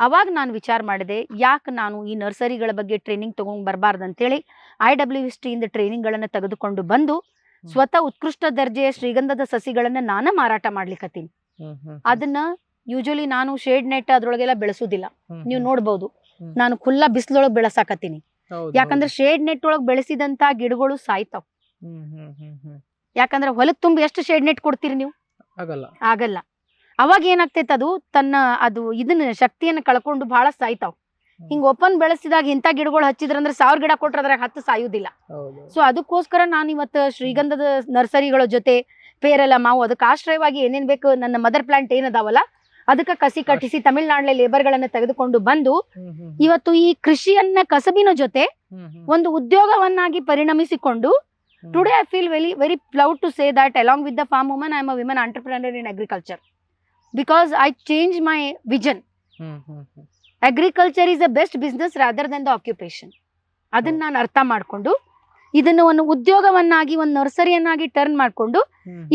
ಅವಾಗ ನಾನು ವಿಚಾರ ಮಾಡಿದೆ, ಯಾಕೆ ನಾನು ಈ ನರ್ಸರಿಗಳ ಬಗ್ಗೆ ಟ್ರೈನಿಂಗ್ ತಗೊಂಡ್ ಬರಬಾರ್ದು ಅಂತೇಳಿ IWST ಇಂದ ಟ್ರೈನಿಂಗ್ ಗಳನ್ನ ತೆಗೆದುಕೊಂಡು ಬಂದು ಸ್ವತಃ ಉತ್ಕೃಷ್ಟ ದರ್ಜೆಯ ಶ್ರೀಗಂಧದ ಸಸಿಗಳನ್ನ ನಾನೇ ಮಾರಾಟ ಮಾಡ್ಲಿಕ್ಕತ್ತೀನಿ. ಅದನ್ನ ಯೂಶಲಿ ನಾನು ಶೇಡ್ ನೆಟ್ ಅದ್ರೊಳಗೆಲ್ಲ ಬೆಳೆಸುದಿಲ್ಲ, ನೀವು ನೋಡ್ಬಹುದು. ನಾನು ಖುಲ್ಲಾ ಬಿಸಿಲೊಳಗೆ ಬೆಳೆಸಾಕತ್ತೀನಿ. ಯಾಕಂದ್ರೆ ಶೇಡ್ ನೆಟ್ ಒಳಗ್ ಬೆಳೆಸಿದಂತ ಗಿಡಗಳು ಸಾಯ್ತಾವ್. ಯಾಕಂದ್ರೆ ಹೊಲಕ್ ತುಂಬ ಎಷ್ಟು ಶೇಡ್ ನೆಟ್ ಕೊಡ್ತೀರಿ ನೀವು? ಆಗಲ್ಲ. ಅವಾಗ ಏನಾಗ್ತೈತೆ, ಅದು ತನ್ನ ಇದನ್ನ ಶಕ್ತಿಯನ್ನು ಕಳ್ಕೊಂಡು ಬಹಳ ಸಾಯ್ತಾವ್. ಹಿಂಗ್ ಓಪನ್ ಬೆಳೆಸಿದಾಗ ಇಂಥ ಗಿಡಗಳು ಹಚ್ಚಿದ್ರಂದ್ರೆ 1000 ಗಿಡ ಕೊಟ್ರ ಅದ್ರಾಗ 10 ಸಾಯುದಿಲ್ಲ. ಸೊ ಅದಕ್ಕೋಸ್ಕರ ನಾನು ಇವತ್ತು ಶ್ರೀಗಂಧದ ನರ್ಸರಿಗಳ ಜೊತೆ ಪೇರಲ ಮಾವು ಅದಕ್ಕೆ ಆಶ್ರಯವಾಗಿ ಏನೇನ್ ಬೇಕು ನನ್ನ ಮದರ್ ಪ್ಲಾಂಟ್ ಏನದಾವಲ್ಲ ಅದಕ್ಕೆ ಕಸಿ ಕಟ್ಟಿಸಿ ತಮಿಳ್ನಾಡಲ್ಲಿ ಲೇಬರ್ಗಳನ್ನ ತೆಗೆದುಕೊಂಡು ಬಂದು ಇವತ್ತು ಈ ಕೃಷಿಯನ್ನ ಕಸಬಿನ ಜೊತೆ ಒಂದು ಉದ್ಯೋಗವನ್ನಾಗಿ ಪರಿಣಮಿಸಿಕೊಂಡು today I feel very proud to say that along with the farm woman I am a women entrepreneur in agriculture because I change my vision. Agriculture is the best business rather than the occupation. ಅದನ್ನ ನಾನು ಅರ್ಥ ಮಾಡ್ಕೊಂಡು ಇದನ್ನು ಒಂದು ಉದ್ಯೋಗವನ್ನಾಗಿ ಒಂದು ನರ್ಸರಿಯನ್ನಾಗಿ turn ಮಾಡ್ಕೊಂಡು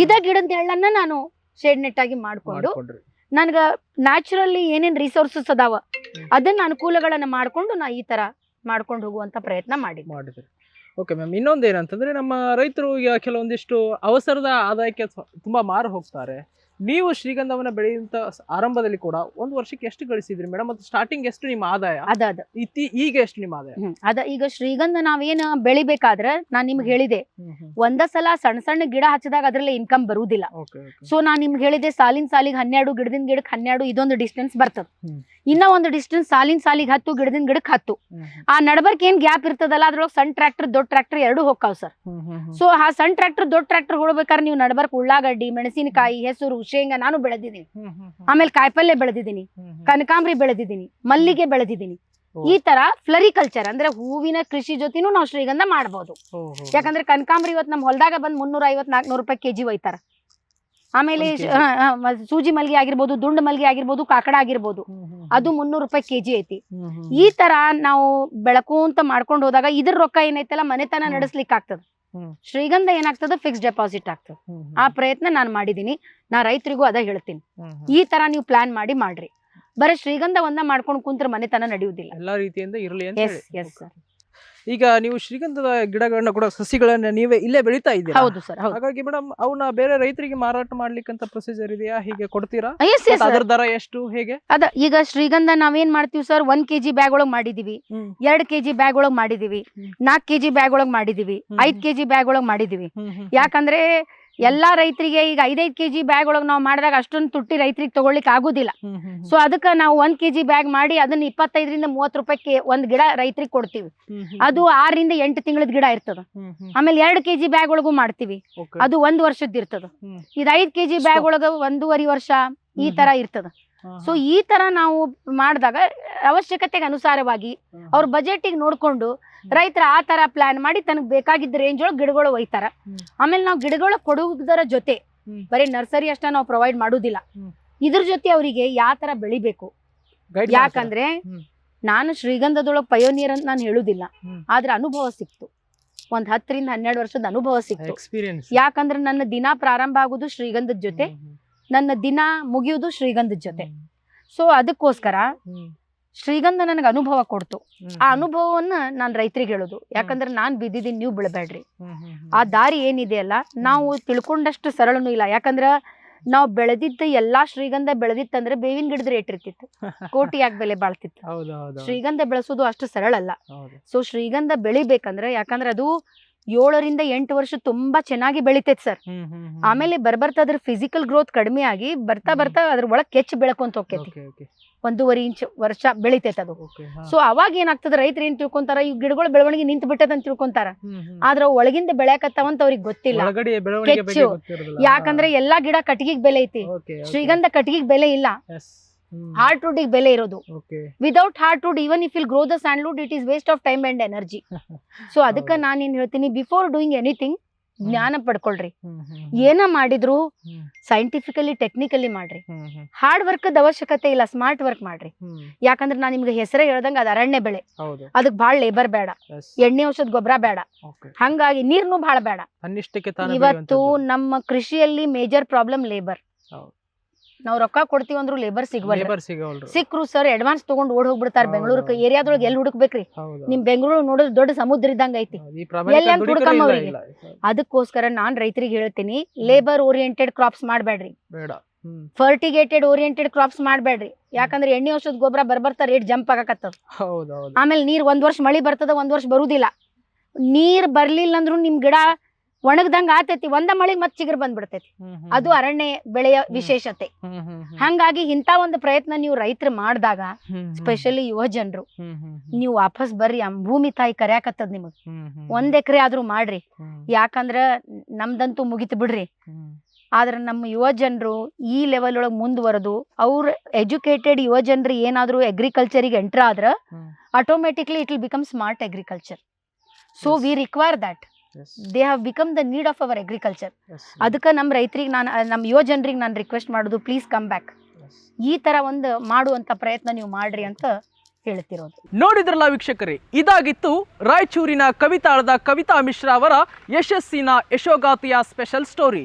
ಇದ ಗಿಡದ ಎಳ್ಳನ್ನ ನಾನು ಶೇಡ್ ನೆಟ್ ಆಗಿ ಮಾಡ್ಕೊಂಡು ನನ್ಗ ನ್ಯಾಚುರಲಿ ಏನೇನ್ ರಿಸೋರ್ಸಸ್ ಅದಾವ ಅದನ್ನ ಅನುಕೂಲಗಳನ್ನ ಮಾಡ್ಕೊಂಡು ನಾ ಈ ತರ ಮಾಡ್ಕೊಂಡು ಹೋಗುವಂತ ಪ್ರಯತ್ನ ಮಾಡಿದ್ದೆ. ಓಕೆ ಮ್ಯಾಮ್, ಇನ್ನೊಂದು ಏನಂತಂದ್ರೆ ನಮ್ಮ ರೈತರು ಈಗ ಕೆಲವೊಂದಿಷ್ಟು ಅವಸರದ ಆದಾಯಕ್ಕೆ ತುಂಬಾ ಮಾರು ಹೋಗ್ತಾರೆ. ನೀವು ಶ್ರೀಗಂಧವನ್ನ ಬೆಳೆಯುವಂತ ಆರಂಭದಲ್ಲಿ ಕೂಡ ಒಂದು ವರ್ಷಕ್ಕೆ ಎಷ್ಟು ಗಳಿಸಿದ್ರಿ ಮೇಡಮ್? ಮತ್ತು ಸ್ಟಾರ್ಟಿಂಗ್ ಎಷ್ಟು ನಿಮ್ಮ ಆದಾಯ? ಈಗ ಎಷ್ಟು ನಿಮ್ಮ ಆದಾಯ? ಈಗ ಶ್ರೀಗಂಧ ನಾವೇನ್ ಬೆಳಿಬೇಕಾದ್ರೆ ನಾನ್ ನಿಮ್ಗೆ ಹೇಳಿದೆ ಒಂದ ಸಲ ಸಣ್ಣ ಸಣ್ಣ ಗಿಡ ಹಚ್ಚಿದಾಗ ಅದ್ರಲ್ಲಿ ಇನ್ಕಮ್ ಬರುವುದಿಲ್ಲ. ಸೊ ನಾನ್ ನಿಮ್ಗೆ ಹೇಳಿದೆ ಸಾಲಿನ ಸಾಲಿಗೆ 12, ಗಿಡದಿಂದ ಗಿಡಕ್ಕೆ 12 ಇದೊಂದು ಡಿಸ್ಟೆನ್ಸ್ ಬರ್ತದ. ಇನ್ನ ಒಂದು ಡಿಸ್ಟೆನ್ಸ್ ಸಾಲಿನ ಸಾಲಿಗೆ 10, ಗಿಡದಿಂದ ಗಿಡಕ್ಕೆ 10. ಆ ನಡಬರ್ಕ್ ಏನ್ ಗ್ಯಾಪ್ ಇರ್ತದಲ್ಲ ಅದ್ರೊಳಗೆ ಸಣ್ಣ ಟ್ರ್ಯಾಕ್ಟರ್ ದೊಡ್ಡ ಟ್ರ್ಯಾಕ್ಟರ್ ಎರಡು ಹೋಗ್ತಾವ್ ಸರ್. ಸೊ ಆ ಸಣ್ಣ ಟ್ರ್ಯಾಕ್ಟರ್ ದೊಡ್ಡ ಟ್ರ್ಯಾಕ್ಟರ್ ಹೊಡ್ಬೇಕಾದ್ರೆ ನೀವು ನಡಬರ್ಕ್ ಉಳ್ಳಾಗಡ್ಡಿ, ಮೆಣಸಿನಕಾಯಿ, ಹೆಸರು, ಶೇಂಗಾ ನಾನು ಬೆಳೆದಿದ್ದೀನಿ. ಆಮೇಲೆ ಕಾಯಿಪಲ್ಯ ಬೆಳೆದಿದ್ದೀನಿ, ಕನಕಾಂಬರಿ ಬೆಳೆದಿದ್ದೀನಿ, ಮಲ್ಲಿಗೆ ಬೆಳೆದಿದ್ದೀನಿ. ಈ ತರ ಫ್ಲರಿಕಲ್ಚರ್ ಅಂದ್ರೆ ಹೂವಿನ ಕೃಷಿ ಜೊತೆನೂ ನಾವು ಶ್ರೀಗಂಧ ಮಾಡಬಹುದು. ಯಾಕಂದ್ರೆ ಕನಕಾಂಬರಿ ಇವತ್ತು ನಮ್ ಹೊಲದಾಗ ಬಂದ್ 350-400 ರೂಪಾಯಿ ಕೆಜಿ ಒಯ್ತಾರ. ಆಮೇಲೆ ಸೂಜಿ ಮಲ್ಗೆ ಆಗಿರ್ಬೋದು, ದುಂಡು ಮಲ್ಗೆ ಆಗಿರ್ಬೋದು, ಕಾಕಡ ಆಗಿರ್ಬೋದು, ಅದು 300 ರೂಪಾಯಿ ಕೆಜಿ ಐತಿ. ಈ ತರ ನಾವು ಬೆಳಕು ಅಂತ ಮಾಡ್ಕೊಂಡು ಹೋದಾಗ ಇದ್ರ ರೊಕ್ಕ ಏನೈತಲ್ಲ ಮನೆತನ ನಡೆಸ್ಲಿಕ್ಕೆ ಆಗ್ತದ. ಶ್ರೀಗಂಧ ಏನಾಗ್ತದ ಫಿಕ್ಸ್ ಡೆಪಾಸಿಟ್ ಆಗ್ತದ. ಆ ಪ್ರಯತ್ನ ನಾನು ಮಾಡಿದೀನಿ. ನಾ ರೈತರಿಗೂ ಅದ ಹೇಳ್ತೀನಿ, ಈ ತರ ನೀವು ಪ್ಲಾನ್ ಮಾಡ್ರಿ. ಬರೀ ಶ್ರೀಗಂಧ ಒಂದ ಮಾಡ್ಕೊಂಡು ಕುಂತ್ರ ಮನೆತನ ನಡೆಯುವುದಿಲ್ಲ. ಎಲ್ಲಾ ರೀತಿಯಿಂದ ಇರಲಿ ಅಂತ ಹೇಳಿ. ಈಗ ನೀವು ಶ್ರೀಗಂಧದ ಗಿಡಗಳನ್ನ ಕೂಡ ಸಸಿಗಳನ್ನ ನೀವೇ ಇಲ್ಲೇ ಬೆಳೀತಾ ಇದ್ದೀರಾ? ಹೌದು ಸರ್. ಹಾಗಾಗಿ ಮೇಡಮ್ ಅವನ್ನ ಬೇರೆ ರೈತರಿಗೆ ಮಾರಾಟ ಮಾಡ್ಲಿಕ್ಕಂತ ಪ್ರೊಸೀಜರ್ ಇದೆಯಾ? ಹೀಗೆ ಕೊಡ್ತೀರಾ? ಅದರ ದರ ಎಷ್ಟು, ಹೇಗೆ? ಈಗ ಶ್ರೀಗಂಧ ನಾವೇನ್ ಮಾಡ್ತೀವಿ ಸರ್, 1 kg ಬ್ಯಾಗ್ ಒಳಗ್ ಮಾಡಿದೀವಿ, 2 kg ಬ್ಯಾಗ್ ಒಳಗ್ ಮಾಡಿದೀವಿ, 4 kg ಬ್ಯಾಗ್ ಒಳಗ್ ಮಾಡಿದೀವಿ, 5 kg ಬ್ಯಾಗ್ ಒಳಗ್ ಮಾಡಿದೀವಿ. ಯಾಕಂದ್ರೆ ಎಲ್ಲಾ ರೈತರಿಗೆ ಈಗ 5-5 kg ಬ್ಯಾಗ್ ಒಳಗ್ ನಾವು ಮಾಡಿದಾಗ ಅಷ್ಟೊಂದು ತುಟ್ಟಿ ರೈತರಿಗೆ ತಗೊಳ್ಳಿಕ್ ಆಗುದಿಲ್ಲ. ಸೊ ಅದಕ್ಕ ನಾವು 1 kg ಬ್ಯಾಗ್ ಮಾಡಿ ಅದನ್ನ 25-30 ರೂಪಾಯಿಗೆ ಒಂದ್ ಗಿಡ ರೈತರಿಗೆ ಕೊಡ್ತೀವಿ. ಅದು 6-8 ತಿಂಗಳದ ಗಿಡ ಇರ್ತದ. ಆಮೇಲೆ 2 kg ಬ್ಯಾಗ್ ಒಳಗೂ ಮಾಡ್ತೀವಿ, ಅದು 1 ವರ್ಷದ ಇರ್ತದ. ಇದು 5 kg ಬ್ಯಾಗ್ ಒಳಗ 1.5 ವರ್ಷ ಈ ತರ ಇರ್ತದ. ಸೊ ಈ ತರ ನಾವು ಮಾಡಿದಾಗ ಅವಶ್ಯಕತೆಗೆ ಅನುಸಾರವಾಗಿ ಅವ್ರ ಬಜೆಟಿಗೆ ನೋಡ್ಕೊಂಡು ರೈತರ ಆ ತರ ಪ್ಲಾನ್ ಮಾಡಿ ತನಗ್ ಬೇಕಾಗಿದ್ದ ರೇಂಜ್ ಒಳಗೆ ಗಿಡಗಳು ಒಯ್ತಾರ. ಆಮೇಲೆ ನಾವು ಗಿಡಗಳು ಕೊಡುವುದರ ಜೊತೆ ಬರೀ ನರ್ಸರಿ ಅಷ್ಟ ನಾವು ಪ್ರೊವೈಡ್ ಮಾಡುದಿಲ್ಲ, ಇದ್ರ ಜೊತೆ ಅವರಿಗೆ ಯಾವ ತರ ಬೆಳಿಬೇಕು. ಯಾಕಂದ್ರೆ ನಾನು ಶ್ರೀಗಂಧದೊಳಗೆ ಪಯೋನಿಯರ್ ಅಂತ ನಾನು ಹೇಳುದಿಲ್ಲ, ಆದ್ರೆ ಅನುಭವ ಸಿಕ್ತು. ಒಂದ್ 10-12 ವರ್ಷದ ಅನುಭವ ಸಿಕ್ತು. ಯಾಕಂದ್ರೆ ನನ್ನ ದಿನ ಪ್ರಾರಂಭ ಆಗುದು ಶ್ರೀಗಂಧದ ಜೊತೆ, ನನ್ನ ದಿನ ಮುಗಿಯುವುದು ಶ್ರೀಗಂಧದ ಜೊತೆ. ಸೊ ಅದಕ್ಕೋಸ್ಕರ ಶ್ರೀಗಂಧ ನನಗೆ ಅನುಭವ ಕೊಡ್ತು. ಆ ಅನುಭವವನ್ನ ನಾನ್ ರೈತರಿಗೆ ಹೇಳುದು, ಯಾಕಂದ್ರೆ ನಾನ್ ಬಿದ್ದಿದ್ದೀನಿ, ನೀವು ಬೀಳಬೇಡ್ರಿ. ಆ ದಾರಿ ಏನಿದೆಯಲ್ಲ ನಾವು ತಿಳ್ಕೊಂಡಷ್ಟು ಸರಳನೂ ಇಲ್ಲ. ಯಾಕಂದ್ರ ನಾವ್ ಬೆಳೆದಿದ್ದ ಎಲ್ಲಾ ಶ್ರೀಗಂಧ ಬೆಳೆದಿತ್ತಂದ್ರೆ ಬೇವಿನ ಗಿಡದ ರೇಟ್ ಇರ್ತಿತ್ತು, ಕೋಟಿಯಾಗಿ ಬೆಲೆ ಬಾಳ್ತಿತ್ತು. ಶ್ರೀಗಂಧ ಬೆಳೆಸೋದು ಅಷ್ಟು ಸರಳ ಅಲ್ಲ. ಸೊ ಶ್ರೀಗಂಧ ಬೆಳಿಬೇಕಂದ್ರೆ, ಯಾಕಂದ್ರೆ ಅದು 7-8 ವರ್ಷ ತುಂಬಾ ಚೆನ್ನಾಗಿ ಬೆಳಿತೈತಿ ಸರ್. ಆಮೇಲೆ ಬರ್ಬರ್ತಾ ಅದ್ರ ಫಿಸಿಕಲ್ ಗ್ರೋತ್ ಕಡಿಮೆ ಆಗಿ ಬರ್ತಾ ಅದ್ರ ಒಳಗ್ ಕೆಚ್ಚ ಬೆಳಕೊಂತ ಹೋಗ್ತೈತಿ. 1.5 ಇಂಚ್ ವರ್ಷ ಬೆಳಿತೈತೆ ಅದು. ಸೊ ಅವಾಗ ಏನಾಗ್ತದ, ರೈತರು ಏನ್ ತಿಳ್ಕೊಂತಾರ, ಈ ಗಿಡಗಳ ಬೆಳವಣಿಗೆ ನಿಂತು ಬಿಟ್ಟದಂತ ತಿಳ್ಕೊಂತಾರ. ಆದ್ರ ಒಳಗಿಂದ ಬೆಳೆಯಕತ್ತಾವಂತ ಅವ್ರಿಗೆ ಗೊತ್ತಿಲ್ಲ ಕೆಚ್ಚು. ಯಾಕಂದ್ರೆ ಎಲ್ಲಾ ಗಿಡ ಕಟ್ಟಿಗೆಗ್ ಬೆಲೆ ಐತಿ, ಶ್ರೀಗಂಧ ಕಟ್ಟಿಗೆಗ್ ಬೆಲೆ ಇಲ್ಲ. ಹಾರ್ಟ್ವುಡ್ ಬೆಲೆ ಇರೋದು. Without heartwood even if will grow the sandalwood it is waste of time and energy. So ಅದಕ್ಕೆ ನಾನೇನ್ ಹೇಳ್ತೀನಿ, ಬಿಫೋರ್ ಡೂಯಿಂಗ್ ಎನಿಥಿಂಗ್ ಜ್ಞಾನ ಪಡ್ಕೊಳ್ರಿ. ಏನ ಮಾಡಿದ್ರು ಸೈಂಟಿಫಿಕಲಿ ಟೆಕ್ನಿಕಲಿ ಮಾಡ್ರಿ. ಹಾರ್ಡ್ ವರ್ಕ್ ಅವಶ್ಯಕತೆ ಇಲ್ಲ, ಸ್ಮಾರ್ಟ್ ವರ್ಕ್ ಮಾಡ್ರಿ. ಯಾಕಂದ್ರೆ ನಾನ್ ನಿಮ್ಗೆ ಹೆಸರೇ ಹೇಳ್ದಂಗ ಅದ್ ಅರಣ್ಯ ಬೆಳೆ, ಅದಕ್ ಬಾಳ್ ಲೇಬರ್ ಬೇಡ, ಎಣ್ಣೆ ಔಷಧ ಗೊಬ್ಬರ ಬೇಡ, ಹಂಗಾಗಿ ನೀರ್ನು ಬಾಳ ಬೇಡ. ಇವತ್ತು ನಮ್ಮ ಕೃಷಿಯಲ್ಲಿ ಮೇಜರ್ ಪ್ರಾಬ್ಲಮ್ ಲೇಬರ್. ನಾವ್ ರೊಕ್ಕ ಕೊಡ್ತೀವಿ ಅಂದ್ರು ಲೇಬರ್ ಸಿಗ್ವಲ್ರಿ. ಸಿಕ್ರು ಸರ್ ಅಡ್ವಾನ್ಸ್ ತಗೊಂಡ್ ಓಡ್ ಹೋಗ್ಬಿಡ್ತಾರ. ಬೆಂಗಳೂರು ಏರಿಯಾದೊಳಗೆ ಎಲ್ಲಿ ಹುಡುಕ್ಬೇಕ್ರಿ? ನಿಮ್ ಬೆಂಗಳೂರು ನೋಡಿದ್ರೆ ದೊಡ್ಡ ಸಮುದ್ರ ಇದ್ದಂಗ ಐತಿ, ಎಲ್ಲಿ ಅಂತ ಹುಡುಕಮ್ಮ ಅವ್ರಿಗೆ. ಅದಕ್ಕೋಸ್ಕರ ನಾನ್ ರೈತರಿಗೆ ಹೇಳ್ತೀನಿ, ಲೇಬರ್ ಓರಿಯೆಂಟೆಡ್ ಕ್ರಾಪ್ಸ್ ಮಾಡ್ಬೇಡ್ರಿ, ಫರ್ಟಿಗೇಟೆಡ್ ಓರಿಯೆಂಟೆಡ್ ಕ್ರಾಪ್ಸ್ ಮಾಡ್ಬೇಡ್ರಿ. ಯಾಕಂದ್ರೆ ಎಣ್ಣೆ ಔಷಧ ಗೊಬ್ಬರ ಬರ್ಬರ್ತಾ ರೇಟ್ ಜಂಪ್ ಆಗಕತ್ತದ. ಆಮೇಲೆ ನೀರ್ 1 ವರ್ಷ ಮಳಿ ಬರ್ತದ, 1 ವರ್ಷ ಬರುದಿಲ್ಲ. ನೀರ್ ಬರ್ಲಿಲ್ಲ ಅಂದ್ರು ನಿಮ್ ಗಿಡ ಒಣಗ್ದಂಗ ಆತೈತಿ, ಒಂದ ಮಳಿಗ್ ಮತ್ ಚಿಗುರು ಬಂದ್ಬಿಡ್ತೈತಿ. ಅದು ಅರಣ್ಯ ಬೆಳೆಯ ವಿಶೇಷತೆ. ಹಂಗಾಗಿ ಇಂತ ಒಂದು ಪ್ರಯತ್ನ ನೀವು ರೈತರು ಮಾಡಿದಾಗ, ಸ್ಪೆಷಲಿ ಯುವ ಜನರು, ನೀವು ವಾಪಸ್ ಬರ್ರಿ, ಭೂಮಿ ತಾಯಿ ಕರ್ಯಾಕತ್ತದ ನಿಮಗ್. 1 ಎಕರೆ ಆದ್ರೂ ಮಾಡ್ರಿ. ಯಾಕಂದ್ರ ನಮ್ದಂತೂ ಮುಗಿತು ಬಿಡ್ರಿ. ಆದ್ರೆ ನಮ್ಮ ಯುವ ಜನರು ಈ ಲೆವೆಲ್ ಒಳಗೆ ಮುಂದುವರೆದು, ಅವ್ರ ಎಜುಕೇಟೆಡ್ ಯುವ ಜನರು ಏನಾದ್ರು ಅಗ್ರಿಕಲ್ಚರಿಗೆ ಎಂಟರ್ ಆದ್ರ automatically it will become smart agriculture. So we require that. They have become the need of our agriculture. ಅದಕ್ಕೆ ನಮ್ಮ ರೈತರಿಗೆ ನಮ್ಮ ಯುವ ಜನರಿಗೆ ನಾನು ರಿಕ್ವೆಸ್ಟ್ ಮಾಡೋದು, ಪ್ಲೀಸ್ ಕಮ್ ಬ್ಯಾಕ್. ಈ ತರ ಒಂದು ಮಾಡುವಂತ ಪ್ರಯತ್ನ ನೀವು ಮಾಡ್ರಿ ಅಂತ ಹೇಳ್ತಿರೋದು. ನೋಡಿದ್ರಲ್ಲ ವೀಕ್ಷಕರೇ, ಇದಾಗಿತ್ತು ರಾಯಚೂರಿನ ಕವಿತಾಳದ ಕವಿತಾ ಮಿಶ್ರಾ ಅವರ ಯಶಸ್ಸಿನ ಯಶೋಗಾಥೆಯ ಸ್ಪೆಷಲ್ ಸ್ಟೋರಿ.